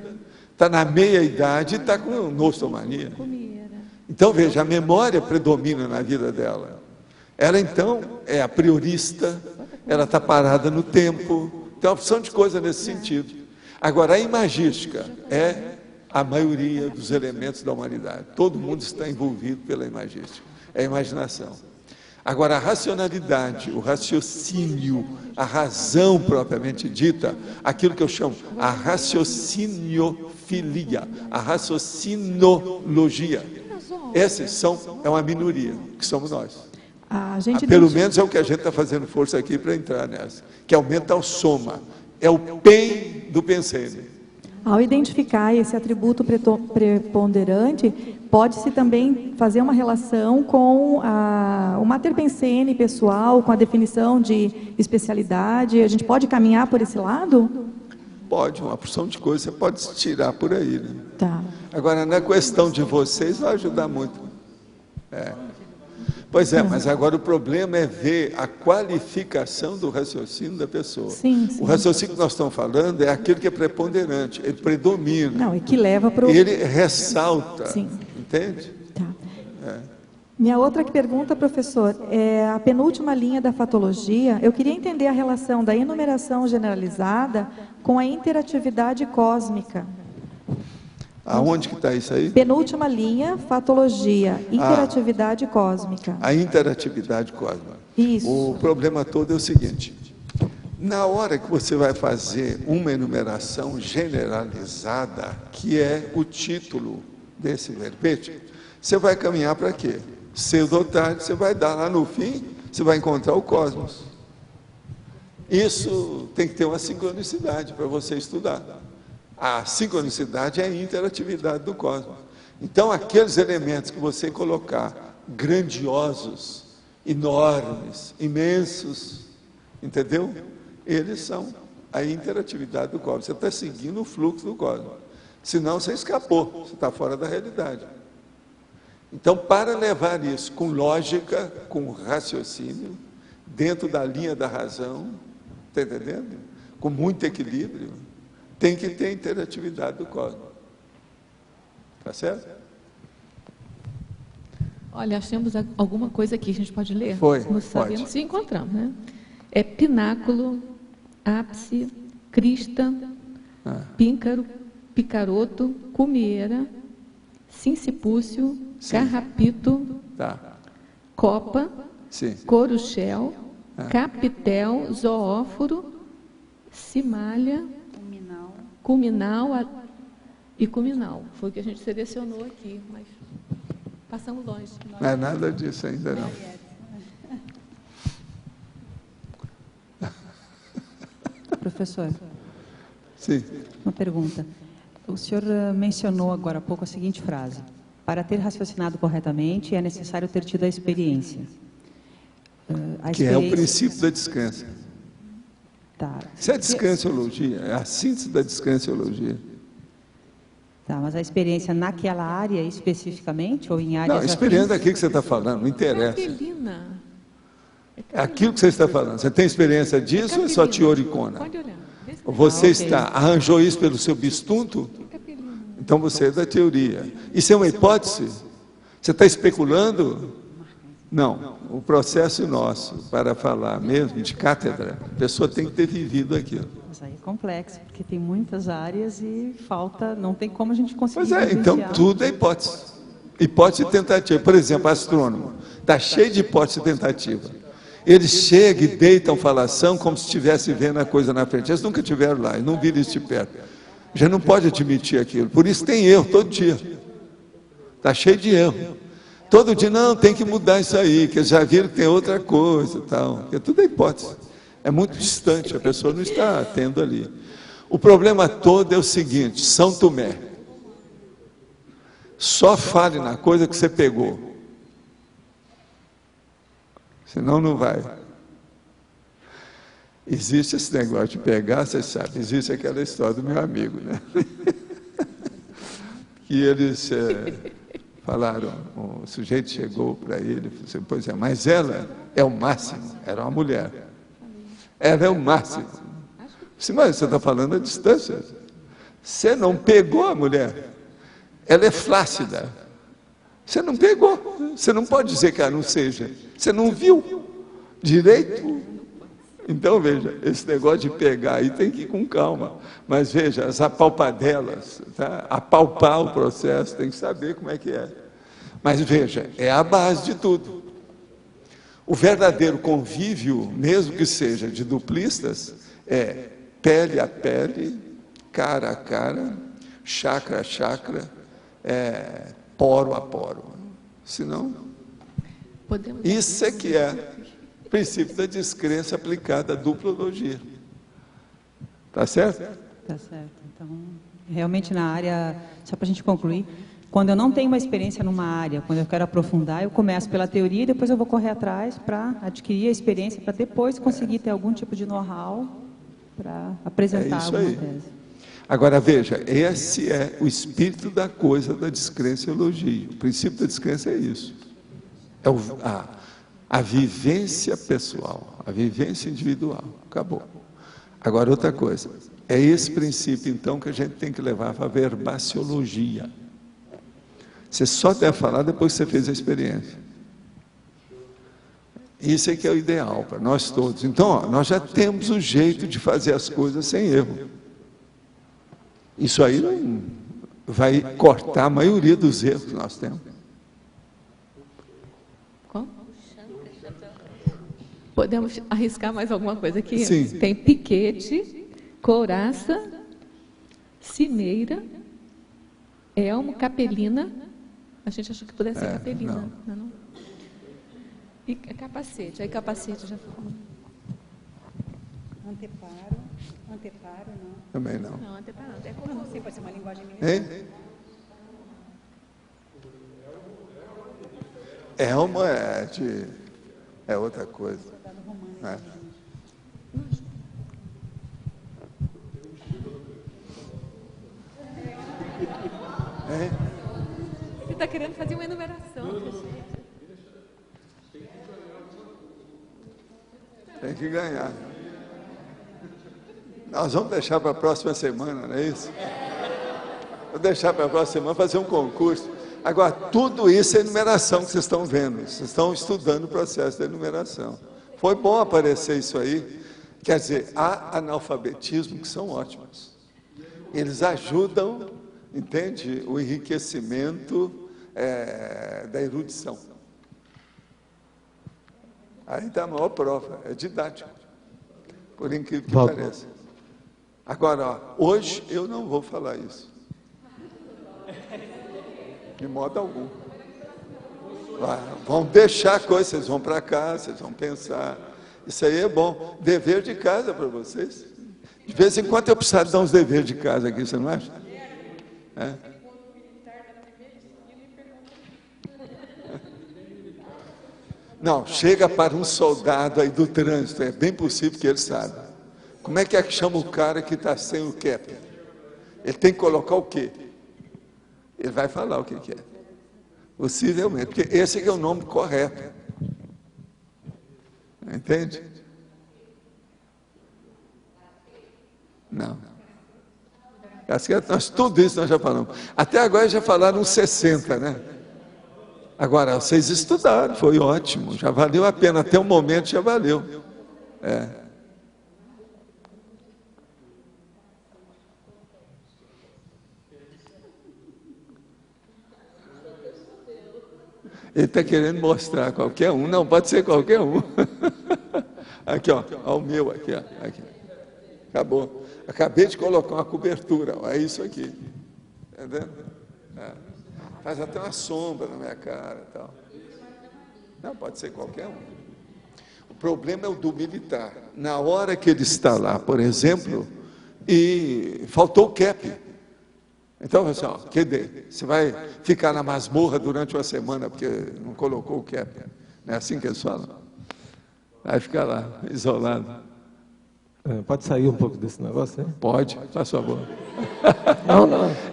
está na meia-idade e está com nostomania. Então, veja, a memória predomina na vida dela. Ela, então, é a priorista, ela está parada no tempo, tem uma opção de coisa nesse sentido. Agora, a imagística é a maioria dos elementos da humanidade. Todo mundo está envolvido pela imagística. É a imaginação. Agora, a racionalidade, o raciocínio, a razão propriamente dita, aquilo que eu chamo a raciociniofilia, a raciocinologia. Esses é uma minoria, que somos nós. Pelo menos é o que a gente está fazendo força aqui para entrar nessa, que é o mental soma, é o PEN do pensene. Ao identificar esse atributo preponderante, pode-se também fazer uma relação com o mater pensene pessoal, com a definição de especialidade. A gente pode caminhar por esse lado? Pode, uma porção de coisas você pode tirar por aí, né? Tá. Agora, na questão de vocês, vai ajudar muito. Pois é, mas agora o problema é ver a qualificação do raciocínio da pessoa. Sim, sim. O raciocínio que nós estamos falando é aquele que é preponderante, ele predomina. Não, e que leva para o... Ele ressalta, sim. Entende? Tá. Minha outra pergunta, professor, é a penúltima linha da fatologia. Eu queria entender a relação da enumeração generalizada com a interatividade cósmica. Aonde que está isso aí? Penúltima linha, fatologia, interatividade cósmica. A interatividade cósmica. Isso. O problema todo é o seguinte, na hora que você vai fazer uma enumeração generalizada, que é o título desse verbete, você vai caminhar para quê? Cedo ou tarde, você vai dar lá no fim, você vai encontrar o cosmos. Isso tem que ter uma sincronicidade para você estudar. A sincronicidade é a interatividade do cosmos. Então, aqueles elementos que você colocar grandiosos, enormes, imensos, entendeu? Eles são a interatividade do cosmos. Você está seguindo o fluxo do cosmos. Senão, você escapou, você está fora da realidade. Então, para levar isso com lógica, com raciocínio, dentro da linha da razão, está entendendo? Com muito equilíbrio, tem que ter interatividade do cosmos. Tá certo? Olha, achamos alguma coisa aqui, a gente pode ler? Foi, Não sabemos se encontramos, né? É pináculo, ápice, crista, píncaro, picaroto, cumieira, sincipúcio, carrapito, copa, coruchel, capitel, zoóforo, cimalha, culminal e culminal. Foi o que a gente selecionou aqui, mas passamos longe. Não é nada disso ainda não. Professor. Sim. Uma pergunta. O senhor mencionou agora há pouco a seguinte frase: para ter raciocinado corretamente é necessário ter tido a experiência. Que é o princípio da descrença. Tá. Isso é a descrenciologia, é a síntese da descrenciologia. Tá, mas a experiência naquela área especificamente ou em áreas... Não, a experiência daquilo que você está falando, não interessa. É aquilo que você está falando. Você tem experiência disso ou é só teoricona? Pode olhar. Você arranjou isso pelo seu bistunto? Então você é da teoria. Isso é uma hipótese? Você está especulando? Não. O processo nosso, para falar mesmo de cátedra, a pessoa tem que ter vivido aquilo. Mas aí é complexo, porque tem muitas áreas e falta, não tem como a gente conseguir... Pois é, então tudo é hipótese. Hipótese e tentativa. Por exemplo, astrônomo, está cheio de hipótese e tentativa. Eles chegam e deitam falação como se estivesse vendo a coisa na frente. Eles nunca estiveram lá, eles não viram isso de perto. Já não pode admitir aquilo. Por isso tem erro todo dia. Está cheio de erro. Todo dia, não, tem que mudar isso aí, que eles já viram que tem outra coisa, tal. Porque tudo é hipótese. É muito distante, a pessoa não está tendo ali. O problema todo é o seguinte: São Tomé. Só fale na coisa que você pegou. Senão não vai. Existe esse negócio de pegar, você sabe, existe aquela história do meu amigo, né? Que eles falaram, o sujeito chegou para ele e falou assim: pois é, mas ela é o máximo, era uma mulher. Ela é o máximo. Disse, mas você está falando a distância. Você não pegou a mulher. Ela é flácida. Você não pegou. Você não pode dizer que ela não seja. Você não viu direito. Então, veja, esse negócio de pegar aí tem que ir com calma. Mas, veja, as apalpadelas, tá? Apalpar o processo, tem que saber como é que é. Mas, veja, é a base de tudo. O verdadeiro convívio, mesmo que seja de duplistas, é pele a pele, cara a cara, chakra a chakra, poro a poro. Senão, isso é que é o princípio da descrença aplicada à duplologia. Está certo? Está certo. Então, realmente na área, só para a gente concluir, quando eu não tenho uma experiência numa área, quando eu quero aprofundar, eu começo pela teoria e depois eu vou correr atrás para adquirir a experiência, para depois conseguir ter algum tipo de know-how para apresentar alguma tese. Agora, veja, esse é o espírito da coisa da descrenciologia. O princípio da descrença é isso. É a vivência pessoal, a vivência individual. Acabou. Agora, outra coisa. É esse princípio, então, que a gente tem que levar para a verbaciologia. Você só deve falar depois que você fez a experiência. Isso é que é o ideal para nós todos. Então, ó, nós já temos o jeito de fazer as coisas sem erro. Isso aí não vai cortar a maioria dos erros que nós temos. Podemos arriscar mais alguma coisa aqui? Sim. Tem piquete, couraça, cineira, elmo, capelina. A gente achou que pudesse ser capelina. Não. E capacete. Aí capacete já falou. Anteparo, não. Também não. Não, anteparo não. É como não sei, pode ser uma linguagem militar. Hein? Elmo é outra coisa. É. Você está querendo fazer uma enumeração. Tem que ganhar. Nós vamos deixar para a próxima semana, não é isso? Vou deixar para a próxima semana fazer um concurso. Agora, tudo isso é enumeração que vocês estão vendo. Vocês estão estudando o processo da enumeração. Foi bom aparecer isso aí. Quer dizer, há analfabetismo que são ótimos. Eles ajudam, entende, o enriquecimento da erudição. Aí dá a maior prova, é didático, por incrível que pareça. Agora, ó, hoje eu não vou falar isso. De modo algum. Vão deixar a coisa, vocês vão para cá, vocês vão pensar. Isso aí é bom. Dever de casa para vocês. De vez em quando eu preciso dar uns deveres de casa aqui, você não acha? É. Não, chega para um soldado aí do trânsito, é bem possível que ele saiba. Como é que chama o cara que está sem o cap? Ele tem que colocar o quê? Ele vai falar o que é. Possivelmente, porque esse é o nome correto. Entende? Não. Tudo isso nós já falamos. Até agora já falaram uns 60, né? Agora, vocês estudaram, foi ótimo, já valeu a pena, até o momento já valeu. Ele está querendo mostrar qualquer um, não, pode ser qualquer um. Aqui, ó o meu aqui, ó. Aqui. Acabou. Acabei de colocar uma cobertura, ó, é isso aqui. Entendeu? Faz até uma sombra na minha cara e tal. Não, pode ser qualquer um. O problema é o do militar. Na hora que ele está lá, por exemplo, e faltou o cap. Então, assim, ó, você vai ficar na masmorra durante uma semana porque não colocou o cap. Não é assim que eles falam? Vai ficar lá, isolado. Pode sair um pouco desse negócio, hein? Pode, faz favor. Não.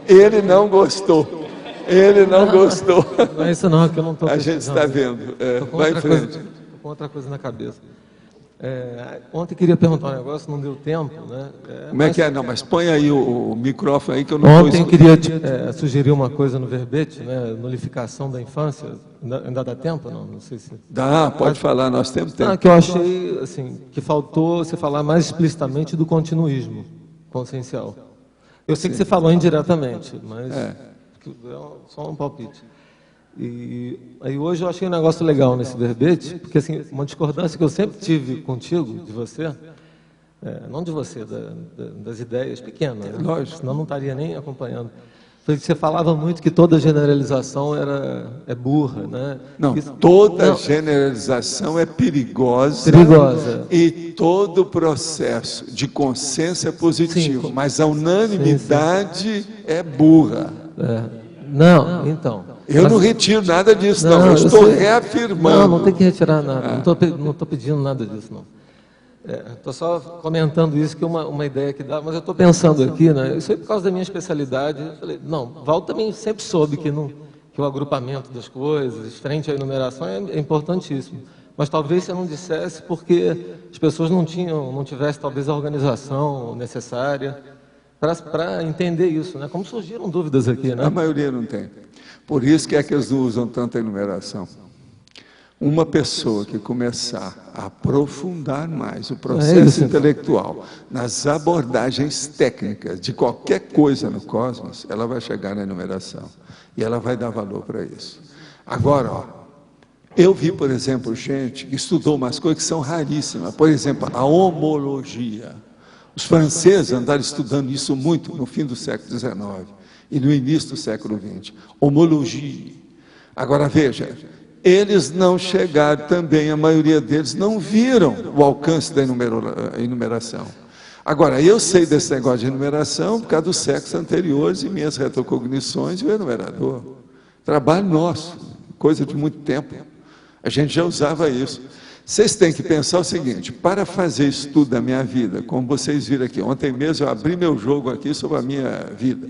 Ele não gostou. Ele não gostou. Não é isso não, que eu não estou. A gente está vendo. Vai em frente. Estou com outra coisa na cabeça. Ontem queria perguntar um negócio, não deu tempo, né? Como é que é? Não, mas põe aí o microfone aí que eu não Ontem eu queria sugerir uma coisa no verbete, né? Nulificação da infância. Ainda dá tempo? Não sei se... Dá, pode falar, nós temos tempo. Que eu achei assim, que faltou você falar mais explicitamente do continuismo consciencial. Eu sei que você falou indiretamente, mas é só um palpite. E aí hoje eu achei um negócio legal nesse verbete, porque assim, uma discordância que eu sempre tive contigo, de você, não de você, das ideias pequenas, né? Lógico. Senão não estaria nem acompanhando. Você falava muito que toda generalização é burra, né? Não, Isso, toda generalização é perigosa. E todo processo de consenso é positivo, mas a unanimidade é burra. Não, então. Eu não retiro nada disso, não. Eu estou reafirmando. Não tem que retirar nada. Não estou pedindo nada disso, não. Estou só comentando isso, que é uma ideia que dá, mas eu estou pensando aqui, né? Isso aí por causa da minha especialidade. Eu falei, não, Val também sempre soube que o agrupamento das coisas, frente à enumeração, é importantíssimo. Mas talvez você não dissesse porque as pessoas não tivessem talvez a organização necessária para entender isso, né? Como surgiram dúvidas aqui, né? A maioria não tem. Por isso que eles não usam tanta enumeração. Uma pessoa que começar a aprofundar mais o processo intelectual nas abordagens técnicas de qualquer coisa no cosmos, ela vai chegar na enumeração. E ela vai dar valor para isso. Agora, eu vi, por exemplo, gente que estudou umas coisas que são raríssimas. Por exemplo, a homologia. Os franceses andaram estudando isso muito no fim do século XIX e no início do século XX. Homologia. Agora, veja, eles não chegaram também, a maioria deles não viram o alcance da enumeração. Agora, eu sei desse negócio de enumeração por causa dos séculos anteriores e minhas retrocognições e o enumerador. Trabalho nosso, coisa de muito tempo. A gente já usava isso. Vocês têm que pensar o seguinte, para fazer estudo da minha vida, como vocês viram aqui, ontem mesmo eu abri meu jogo aqui sobre a minha vida.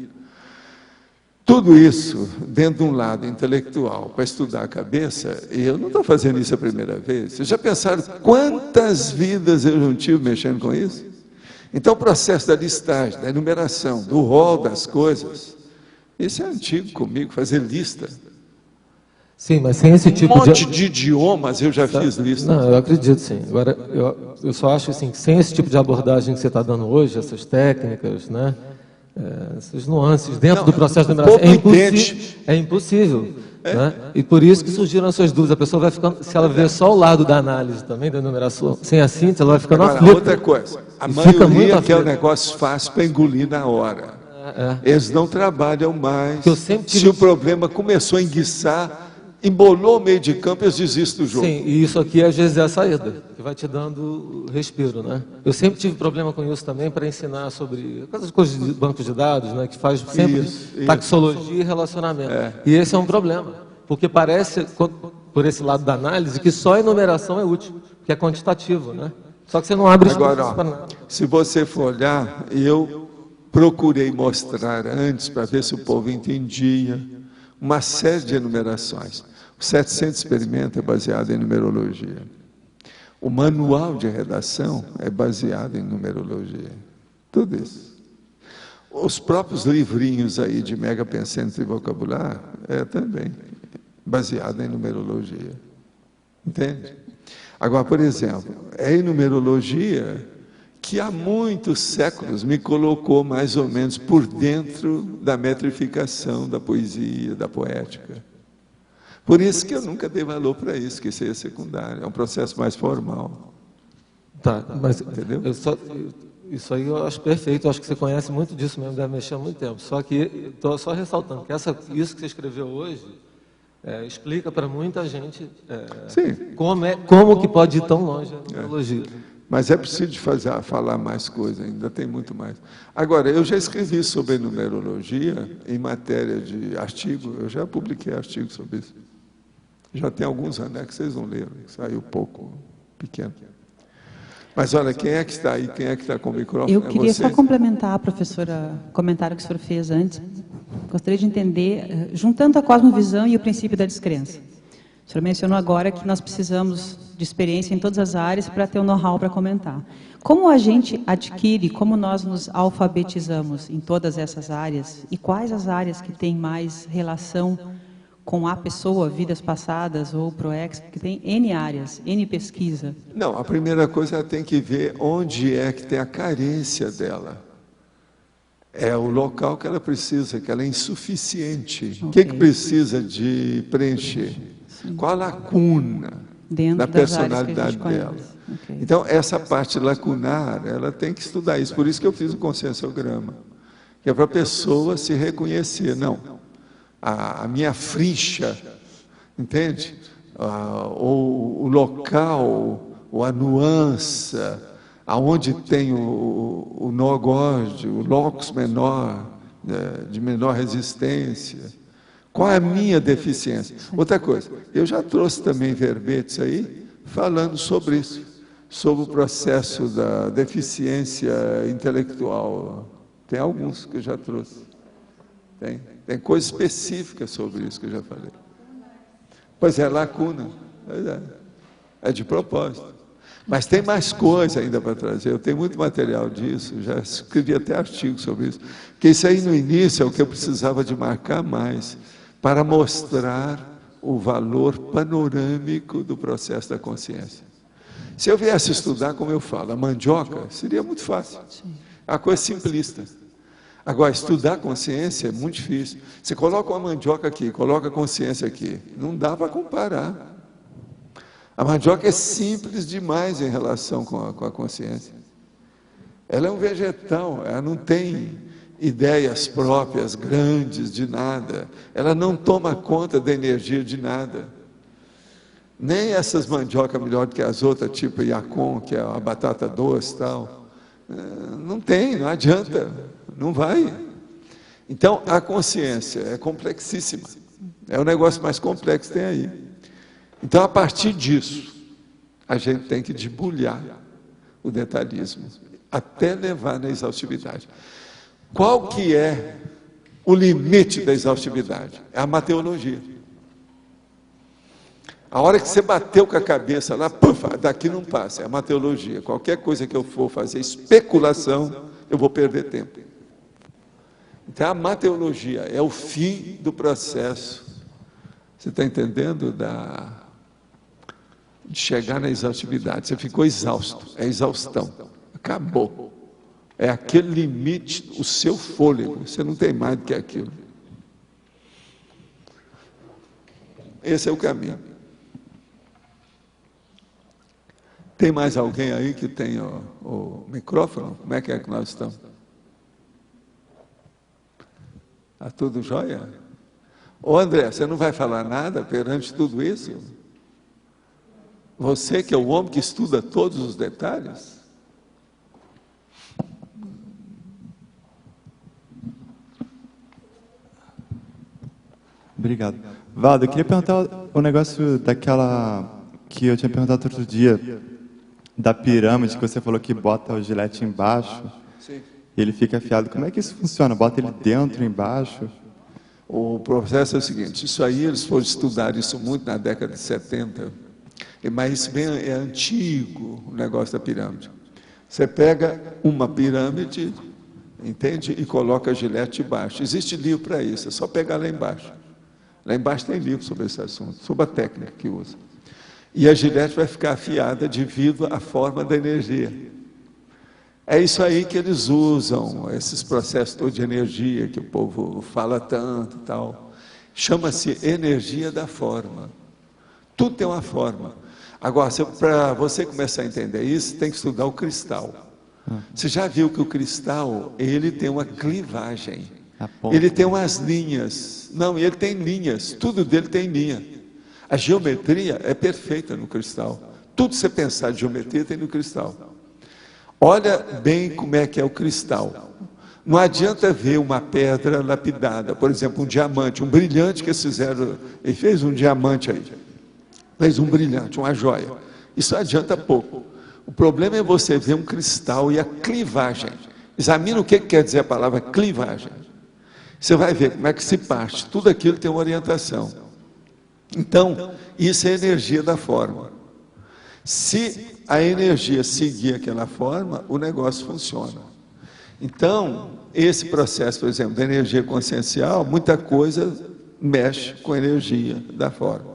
Tudo isso dentro de um lado intelectual para estudar a cabeça, e eu não estou fazendo isso a primeira vez. Vocês já pensaram quantas vidas eu não tive mexendo com isso? Então o processo da listagem, da enumeração, do rol das coisas, isso é antigo comigo, fazer lista. Sim, mas sem esse tipo de... Um monte de idiomas eu já fiz lista. Não, eu acredito sim. Agora, eu só acho assim, que sem esse tipo de abordagem que você está dando hoje, essas técnicas, né? Essas nuances dentro do processo de enumeração, é impossível. Né? E por isso que surgiram essas dúvidas. A pessoa vai ficando, se ela vê só o lado da análise também, da enumeração, sem a síntese, ela vai ficando aflita. Outra coisa, a maioria quer o negócio fácil para engolir na hora. Eles não trabalham mais. Se o problema começou a enguiçar, embolou o meio de campo, eles desistem do jogo. Sim, e isso aqui às vezes é a saída, que vai te dando respiro, né? Eu sempre tive problema com isso também para ensinar sobre as coisas de bancos de dados, né? Que faz sempre taxologia e relacionamento. E esse é um problema, porque parece, por esse lado da análise, que só a enumeração é útil, que é quantitativo, né? Só que você não abre espaço para nada. Se você for olhar, eu procurei mostrar antes para ver se o povo entendia uma série de enumerações. O 700 experimento é baseado em numerologia. O manual de redação é baseado em numerologia. Tudo isso. Os próprios livrinhos aí de Mega Pensante e Vocabulário é também baseado em numerologia. Entende? Agora, por exemplo, é em numerologia que há muitos séculos me colocou mais ou menos por dentro da metrificação da poesia, da poética. Por isso que eu nunca dei valor para isso, que isso aí é secundário, é um processo mais formal. Tá, mas entendeu? Isso aí eu acho perfeito, eu acho que você conhece muito disso mesmo, deve mexer há muito tempo. Só que estou só ressaltando que isso que você escreveu hoje explica para muita gente como que pode ir tão longe a numerologia. Mas é preciso falar mais coisa, ainda tem muito mais. Agora, eu já escrevi sobre numerologia em matéria de artigo, eu já publiquei artigo sobre isso. Já tem alguns anos que vocês não leram, saiu pouco, pequeno. Mas olha, quem é que está aí? Quem é que está com o microfone? Eu queria só complementar, professora, o comentário que o senhor fez antes. Gostaria de entender, juntando a cosmovisão e o princípio da descrença. O senhor mencionou agora que nós precisamos de experiência em todas as áreas para ter o know-how para comentar. Como a gente adquire, como nós nos alfabetizamos em todas essas áreas e quais as áreas que têm mais relação com a pessoa, vidas passadas ou ProEx, que tem N áreas, N pesquisa? Não, a primeira coisa ela tem que ver onde é que tem a carência dela. É o local que ela precisa, que ela é insuficiente. O que precisa de preencher? Qual a lacuna da personalidade dela? Então, essa parte lacunar, ela tem que estudar isso. Por isso que eu fiz o conscienciograma. que é para a pessoa se reconhecer. Não, a minha ficha, entende? Ou o local, ou a nuance, aonde tem o nó górdio, o locus menor, de menor resistência. Qual é a minha deficiência? Outra coisa, eu já trouxe também verbetes aí, falando sobre isso, sobre o processo da deficiência intelectual. Tem alguns que eu já trouxe. Tem coisa específica sobre isso que eu já falei. Pois é, lacuna. É de propósito. Mas tem mais coisa ainda para trazer. Eu tenho muito material disso, já escrevi até artigos sobre isso. Porque isso aí no início é o que eu precisava de marcar mais, para mostrar o valor panorâmico do processo da consciência. Se eu viesse estudar, como eu falo, a mandioca, seria muito fácil. É uma coisa simplista. Agora, estudar consciência é muito difícil. Você coloca uma mandioca aqui, coloca a consciência aqui. Não dá para comparar. A mandioca é simples demais em relação com a consciência. Ela é um vegetal, ela não tem ideias próprias, grandes, de nada. Ela não toma conta da energia de nada. Nem essas mandiocas melhor do que as outras, tipo Yacon, que é a batata doce e tal. Não tem, não adianta, não vai. Então, a consciência é complexíssima. É o negócio mais complexo que tem aí. Então, a partir disso, a gente tem que debulhar o detalhismo, até levar na exaustividade. Qual que é o limite da exaustividade? É a mateologia. A hora que você bateu com a cabeça lá, puf, daqui não passa, é a mateologia. Qualquer coisa que eu for fazer especulação, eu vou perder tempo. Então, a mateologia é o fim do processo. Você está entendendo? De chegar na exaustividade. Você ficou exausto, é exaustão. Acabou. É aquele limite, o seu fôlego. Você não tem mais do que aquilo. Esse é o caminho. Tem mais alguém aí que tem o microfone? Como é que nós estamos? Está tudo jóia? Ô André, você não vai falar nada perante tudo isso? Você que é o homem que estuda todos os detalhes? Obrigado. Valdo, eu queria perguntar o negócio daquela que eu tinha perguntado outro dia, da pirâmide, que você falou que bota o gilete embaixo, sim, e ele fica afiado. Como é que isso funciona? Bota ele dentro, embaixo? O processo é o seguinte, isso aí eles foram estudar isso muito na década de 70, mas isso bem é antigo, o negócio da pirâmide. Você pega uma pirâmide, entende? E coloca a gilete embaixo. Existe livro para isso, é só pegar lá embaixo. Lá embaixo tem livro sobre esse assunto, sobre a técnica que usa. E a gilete vai ficar afiada devido à forma da energia. É isso aí que eles usam, esses processos todos de energia, que o povo fala tanto e tal. Chama-se energia da forma. Tudo tem uma forma. Agora, para você começar a entender isso, tem que estudar o cristal. Você já viu que o cristal, ele tem uma clivagem. Ele tem umas linhas. Não, ele tem linhas. Tudo dele tem linha. A geometria é perfeita no cristal. Tudo que você pensar de geometria tem no cristal. Olha bem como é que é o cristal. Não adianta ver uma pedra lapidada, por exemplo, um diamante, um brilhante que eles fizeram. Ele fez um diamante aí. Fez um brilhante, uma joia. Isso adianta pouco. O problema é você ver um cristal e a clivagem. Examina o que quer dizer a palavra clivagem. Você vai ver como é que se parte. Tudo aquilo tem uma orientação. Então, isso é energia da forma. Se a energia seguir aquela forma, o negócio funciona. Então, esse processo, por exemplo, da energia consciencial, muita coisa mexe com a energia da forma.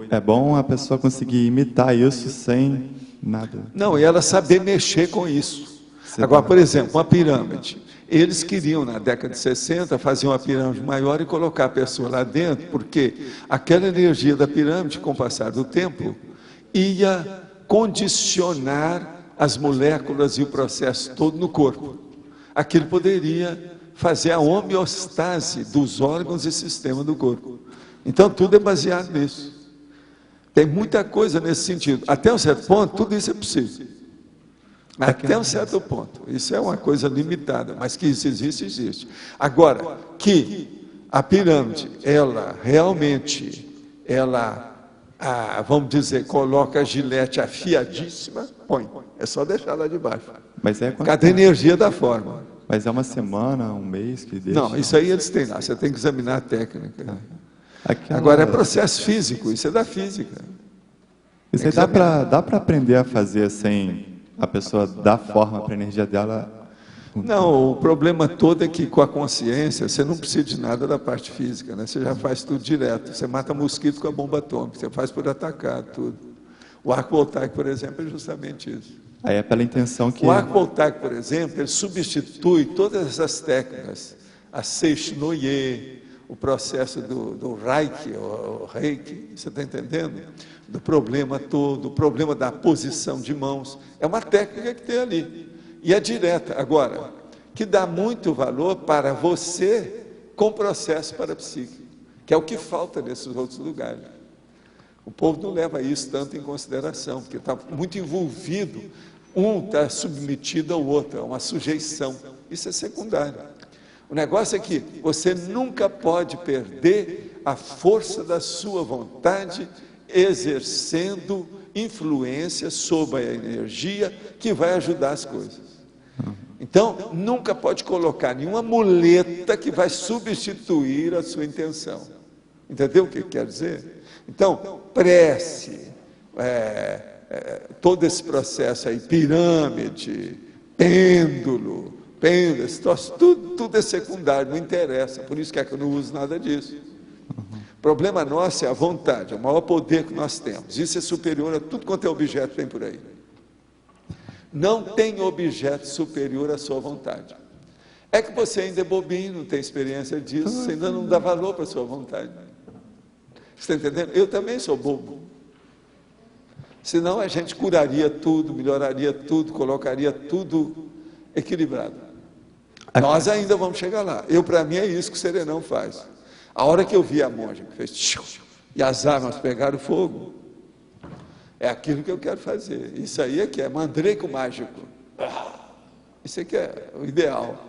É bom a pessoa conseguir imitar isso sem nada. Não, e ela saber mexer com isso. Agora, por exemplo, uma pirâmide. Eles queriam, na década de 60, fazer uma pirâmide maior e colocar a pessoa lá dentro, porque aquela energia da pirâmide, com o passar do tempo, ia condicionar as moléculas e o processo todo no corpo. aquilo poderia fazer a homeostase dos órgãos e sistema do corpo. Então, tudo é baseado nisso. Tem muita coisa nesse sentido. Até um certo ponto, tudo isso é possível. Até um certo ponto. Isso é uma coisa limitada, mas que isso existe, existe. Agora, que a pirâmide, ela realmente, vamos dizer, coloca a gilete afiadíssima, põe. É só deixar lá de baixo. Mas é cada energia da forma. Mas é uma semana, um mês que deixa? Não, isso aí eles têm lá. Você tem que examinar a técnica. Agora, é processo físico, isso é da física. Isso aí dá para aprender a fazer sem a pessoa dar forma para a energia dela? Não, o problema todo é que com a consciência você não precisa de nada da parte física, né? Você já faz tudo direto. Você mata mosquito com a bomba atômica, você faz por atacar tudo. O arco voltaico, por exemplo, é justamente isso. Aí é pela intenção que... O arco voltaico, por exemplo, ele substitui todas essas técnicas, a Seishnoye, o processo do Reiki, o Reiki, você está entendendo? Do problema todo, o problema da posição de mãos. É uma técnica que tem ali. E é direta. Agora, que dá muito valor para você com processo parapsíquico, que é o que falta nesses outros lugares. O povo não leva isso tanto em consideração, porque está muito envolvido. Um está submetido ao outro, é uma sujeição. Isso é secundário. O negócio é que você nunca pode perder a força da sua vontade exercendo influência sobre a energia que vai ajudar as coisas. Então, nunca pode colocar nenhuma muleta que vai substituir a sua intenção. Entendeu o que quer dizer? Então, prece, todo esse processo aí, pirâmide, pêndulo, tudo é secundário, não interessa, por isso que eu não uso nada disso. O problema nosso é a vontade, é o maior poder que nós temos. Isso é superior a tudo quanto é objeto que tem por aí. Não tem objeto superior à sua vontade. É que você ainda é bobinho, não tem experiência disso, você ainda não dá valor para a sua vontade. Você está entendendo? Eu também sou bobo. Senão a gente curaria tudo, melhoraria tudo, colocaria tudo equilibrado. Nós ainda vamos chegar lá. Para mim, é isso que o Serenão faz. A hora que eu vi a monja que fez e as armas pegaram fogo, é aquilo que eu quero fazer. Isso aí é que é mandreico mágico. Isso aqui é o ideal.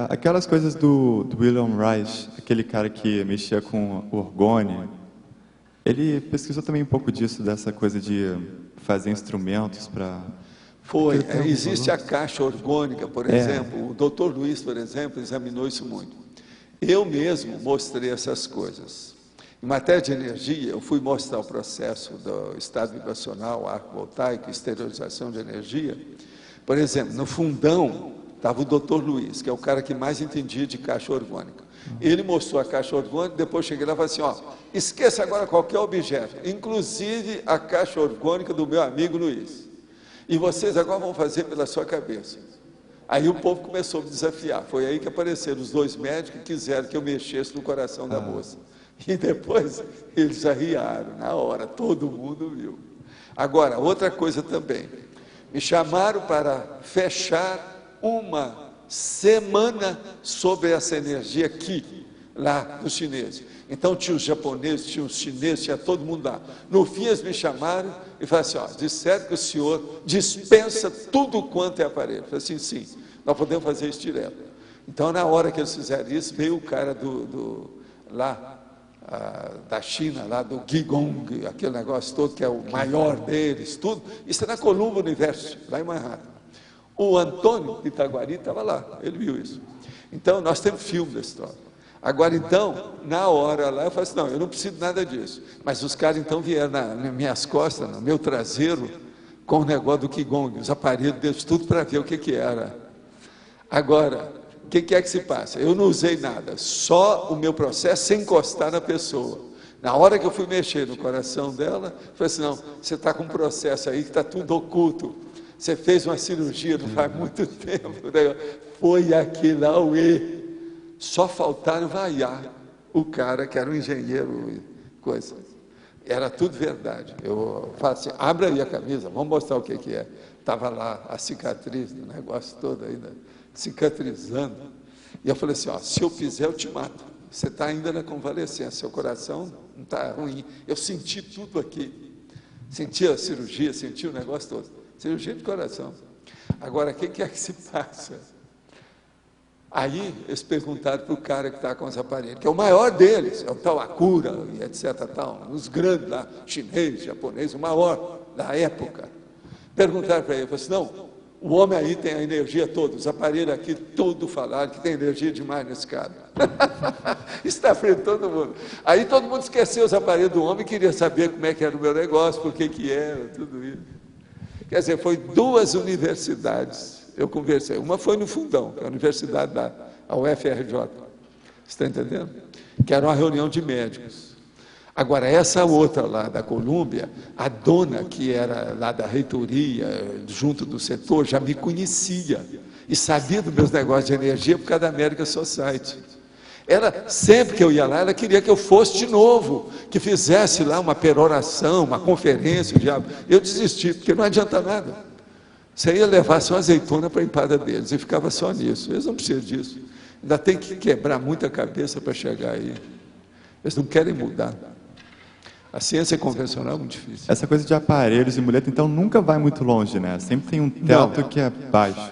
Aquelas coisas do William Reich, aquele cara que mexia com orgônio, ele pesquisou também um pouco disso, dessa coisa de fazer instrumentos para... Existe a caixa orgânica, por exemplo. O Dr. Luiz, por exemplo, examinou isso muito. Eu mesmo mostrei essas coisas. Em matéria de energia, eu fui mostrar o processo do estado vibracional, arco voltaico, exteriorização de energia. Por exemplo, no fundão estava o Dr. Luiz, que é o cara que mais entendia de caixa orgânica. Ele mostrou a caixa orgânica, depois cheguei lá e falei assim, esqueça agora qualquer objeto, inclusive a caixa orgânica do meu amigo Luiz. E vocês agora vão fazer pela sua cabeça. Aí o povo começou a me desafiar. Foi aí que apareceram os dois médicos que quiseram que eu mexesse no coração da moça. E depois eles arriaram na hora, todo mundo viu. Agora, outra coisa também. Me chamaram para fechar uma semana sobre essa energia aqui, lá dos chineses. Então tinha os japoneses, tinha os chineses, tinha todo mundo lá. No fim eles me chamaram e falaram assim, disseram que o senhor dispensa tudo quanto é aparelho. Eu falei assim, sim, nós podemos fazer isso direto. Então na hora que eles fizeram isso, veio o cara da China, lá do Qigong, aquele negócio todo que é o maior deles, tudo. Isso é na Columba University, lá em Manhattan. O Antônio Itaguari estava lá, ele viu isso. Então nós temos filme da história. Agora, então, na hora lá, eu falei assim, não, eu não preciso de nada disso. Mas os caras, então, vieram nas minhas costas, no meu traseiro, com o negócio do Qigong, os aparelhos deles, tudo para ver o que era. Agora, o que é que se passa? Eu não usei nada, só o meu processo sem encostar na pessoa. Na hora que eu fui mexer no coração dela, eu falei assim, não, você está com um processo aí que está tudo oculto. Você fez uma cirurgia não faz muito tempo. Né? Foi aquele auê. Só faltaram vaiar o cara que era um engenheiro e coisa. Era tudo verdade. Eu falo assim, abra aí a camisa, vamos mostrar o que é. estava lá a cicatriz do negócio todo ainda, cicatrizando. E eu falei assim, ó, se eu fizer, eu te mato. Você está ainda na convalescência, seu coração não está ruim. Eu senti tudo aqui. Senti a cirurgia, senti o negócio todo. Cirurgia de coração. Agora, o que é que se passa? Aí, eles perguntaram para o cara que está com os aparelhos, que é o maior deles, é o tal Acura, e etc. Tal, os grandes lá, chinês, japonês, o maior da época. Perguntaram para ele, falou assim, não, o homem aí tem a energia toda, os aparelhos aqui, todo falaram que tem energia demais nesse cara. Isso está frente a todo mundo. Aí todo mundo esqueceu os aparelhos do homem e queria saber como é que era o meu negócio, por que era, tudo isso. Quer dizer, foi 2 universidades, eu conversei. Uma foi no Fundão, que é a universidade da UFRJ. Você está entendendo? Que era uma reunião de médicos. Agora, essa outra lá da Colômbia, a dona que era lá da reitoria, junto do setor, já me conhecia e sabia dos meus negócios de energia por causa da American Society. Ela, sempre que eu ia lá, ela queria que eu fosse de novo, que fizesse lá uma peroração, uma conferência, o diabo. Eu desisti, porque não adianta nada. Você ia levar só azeitona para a empada deles, e ficava só nisso. Eles não precisam disso. Ainda tem que quebrar muita cabeça para chegar aí. Eles não querem mudar. A ciência convencional é muito difícil. Essa coisa de aparelhos e muleta, então, nunca vai muito longe, né? Sempre tem um teto que é baixo.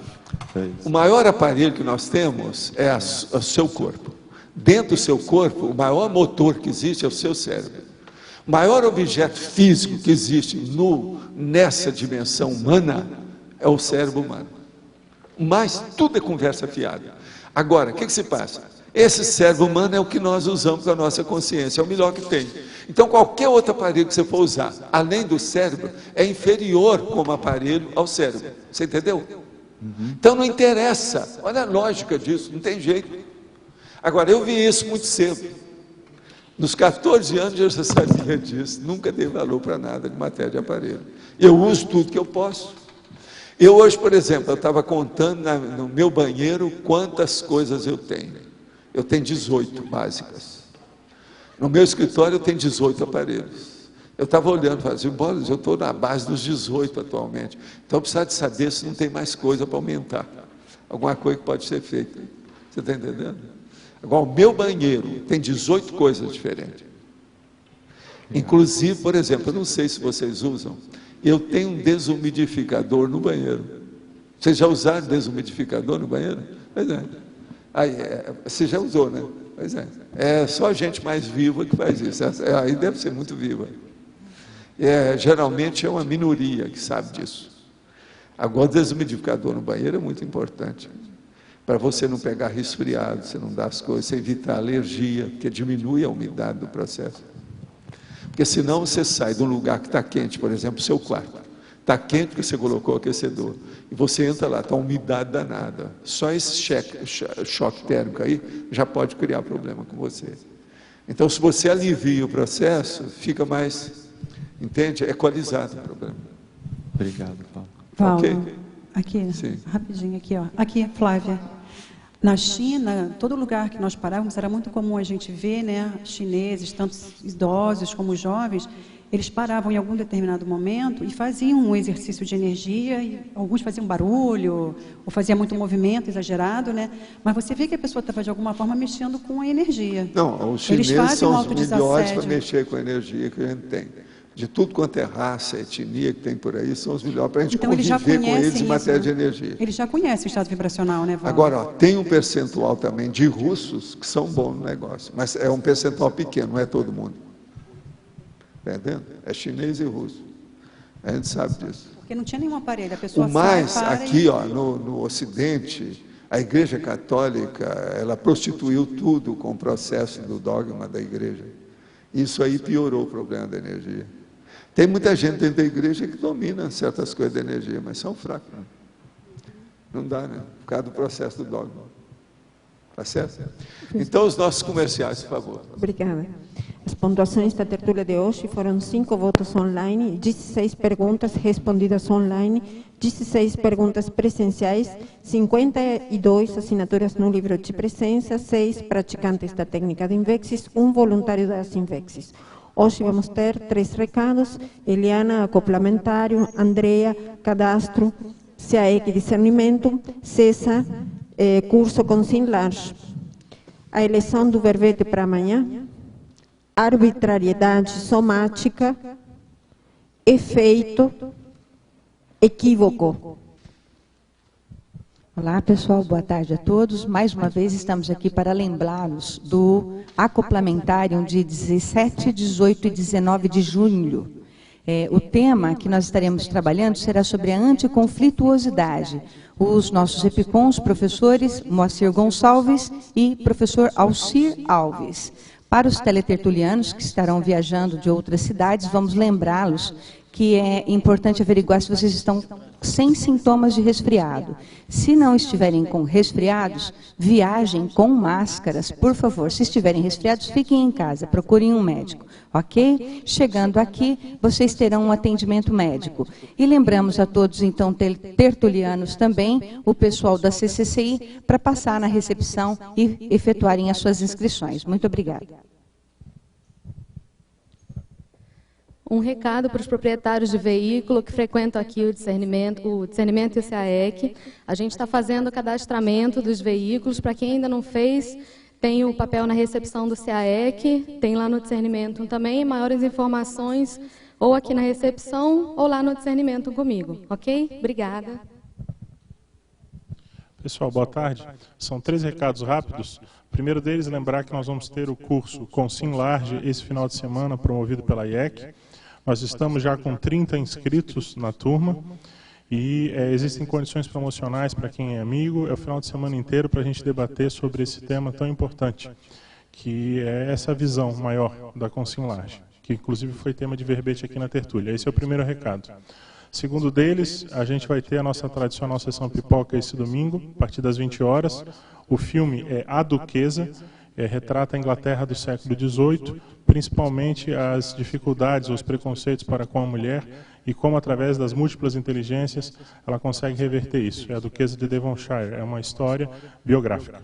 O maior aparelho que nós temos é o seu corpo. Dentro do seu corpo, o maior motor que existe é o seu cérebro. O maior objeto físico que existe nessa dimensão humana é o cérebro humano. Mas tudo é conversa fiada. Agora, o que se passa? Esse cérebro humano é o que nós usamos para a nossa consciência, é o melhor que tem. Então, qualquer outro aparelho que você for usar, além do cérebro, é inferior como aparelho ao cérebro. Você entendeu? Então, não interessa. Olha a lógica disso, não tem jeito. Agora, eu vi isso muito cedo. Nos 14 anos eu já sabia disso, nunca dei valor para nada de matéria de aparelho. Eu uso tudo que eu posso. Eu hoje, por exemplo, eu estava contando no meu banheiro quantas coisas eu tenho. Eu tenho 18 básicas. No meu escritório eu tenho 18 aparelhos. Eu estava olhando e falei assim, eu estou na base dos 18 atualmente. Então eu preciso de saber se não tem mais coisa para aumentar. Alguma coisa que pode ser feita. Você está entendendo? Agora, o meu banheiro tem 18 coisas diferentes. Inclusive, por exemplo, eu não sei se vocês usam, eu tenho um desumidificador no banheiro. Vocês já usaram desumidificador no banheiro? Pois é. Aí, você já usou, né? Pois é. É só gente mais viva que faz isso. Aí deve ser muito viva. Geralmente é uma minoria que sabe disso. Agora, o desumidificador no banheiro é muito importante. Para você não pegar resfriado, você não dar as coisas, você evitar alergia, porque diminui a umidade do processo. Porque senão você sai de um lugar que está quente, por exemplo, o seu quarto. Está quente porque você colocou o aquecedor. E você entra lá, está uma umidade danada. Só esse choque térmico aí já pode criar problema com você. Então, se você alivia o processo, fica mais, entende? Equalizado o problema. Obrigado, Paulo. Paulo, okay? Aqui, sim. Rapidinho aqui, ó. Aqui, Flávia. Na China, todo lugar que nós parávamos, era muito comum a gente ver, né, chineses, tanto idosos como jovens, eles paravam em algum determinado momento e faziam um exercício de energia, e alguns faziam barulho, ou faziam muito movimento exagerado, né? Mas você vê que a pessoa estava, de alguma forma, mexendo com a energia. Não, os chineses são os melhores para mexer com a energia que a gente tem. De tudo quanto é raça, etnia que tem por aí, são os melhores para a gente conviver com eles em matéria de energia. Eles já conhecem o estado vibracional, né, Val? Agora, ó, tem um percentual também de russos que são bons no negócio, mas é um percentual pequeno, não é todo mundo. Está entendendo? É chinês e russo. A gente sabe disso. Porque não tinha nenhum aparelho, a pessoa Mas aqui, ó, no Ocidente, a Igreja Católica, ela prostituiu tudo com o processo do dogma da Igreja. Isso aí piorou o problema da energia. Tem muita gente dentro da igreja que domina certas coisas da energia, mas são fracos. Né? Não dá, né? Por causa do processo do dogma. Tá certo? Então, os nossos comerciais, por favor. Obrigada. As pontuações da tertúlia de hoje foram 5 votos online, 16 perguntas respondidas online, 16 perguntas presenciais, 52 assinaturas no livro de presença, 6 praticantes da técnica de Invexis, 1 voluntário das Invexis. Hoje vamos ter 3 recados: Eliana, acoplamentário; Andrea, cadastro; CAEC, discernimento; César, curso com SINLARGE. A eleição do verbete para amanhã: arbitrariedade somática, efeito, equívoco. Olá, pessoal, boa tarde a todos. Mais uma vez estamos aqui para lembrá-los do acoplamentário de 17, 18 e 19 de junho. O tema que nós estaremos trabalhando será sobre a anticonflituosidade. Os nossos EPICONs, professores Moacir Gonçalves e professor Alcir Alves. Para os teletertulianos que estarão viajando de outras cidades, vamos lembrá-los que é importante averiguar se vocês estão sem sintomas de resfriado. Se não estiverem com resfriados, viajem com máscaras, por favor. Se estiverem resfriados, fiquem em casa, procurem um médico, ok? Chegando aqui, vocês terão um atendimento médico. E lembramos a todos, então, tertulianos também, o pessoal da CCCI, para passar na recepção e efetuarem as suas inscrições. Muito obrigada. Um recado para os proprietários de veículo que frequentam aqui o discernimento e o CAEC. A gente está fazendo o cadastramento dos veículos. Para quem ainda não fez, tem o papel na recepção do CAEC, tem lá no discernimento também. Maiores informações ou aqui na recepção ou lá no discernimento comigo, ok? Obrigada. Pessoal, boa tarde. São 3 recados rápidos. O primeiro deles, lembrar que nós vamos ter o curso com SINLARGE esse final de semana, promovido pela IEC. Nós estamos já com 30 inscritos na turma e existem condições promocionais para quem é amigo. É o final de semana inteiro para a gente debater sobre esse tema tão importante, que é essa visão maior da SINLARGE, que inclusive foi tema de verbete aqui na tertúlia. Esse é o primeiro recado. Segundo deles, a gente vai ter a nossa tradicional sessão pipoca esse domingo, a partir das 20 horas. O filme é A Duquesa, retrata a Inglaterra do século XVIII, principalmente as dificuldades, os preconceitos para com a mulher e como, através das múltiplas inteligências, ela consegue reverter isso. É a Duquesa de Devonshire, é uma história biográfica.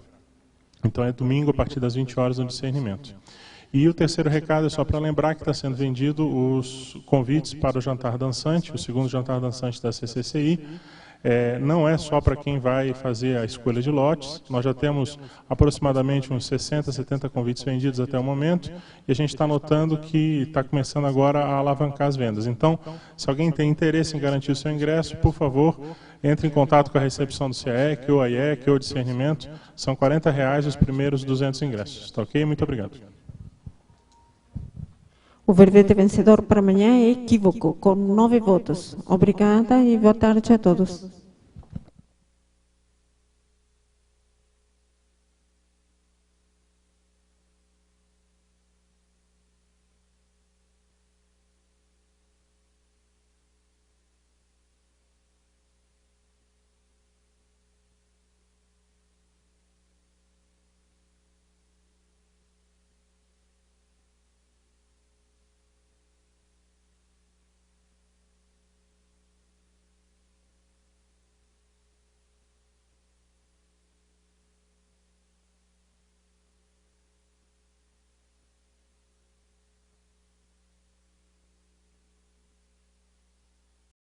Então é domingo, a partir das 20 horas, no discernimento. E o terceiro recado é só para lembrar que está sendo vendido os convites para o jantar dançante, o segundo jantar dançante da CCCI. Não é só para quem vai fazer a escolha de lotes. Nós já temos aproximadamente uns 60, 70 convites vendidos até o momento, e a gente está notando que está começando agora a alavancar as vendas. Então, se alguém tem interesse em garantir o seu ingresso, por favor, entre em contato com a recepção do CAEC, ou a IEC, ou o discernimento. São R$40 os primeiros 200 ingressos. Tá ok? Muito obrigado. O verbete vencedor para amanhã é equívoco, com 9 votos. Obrigada e boa tarde a todos.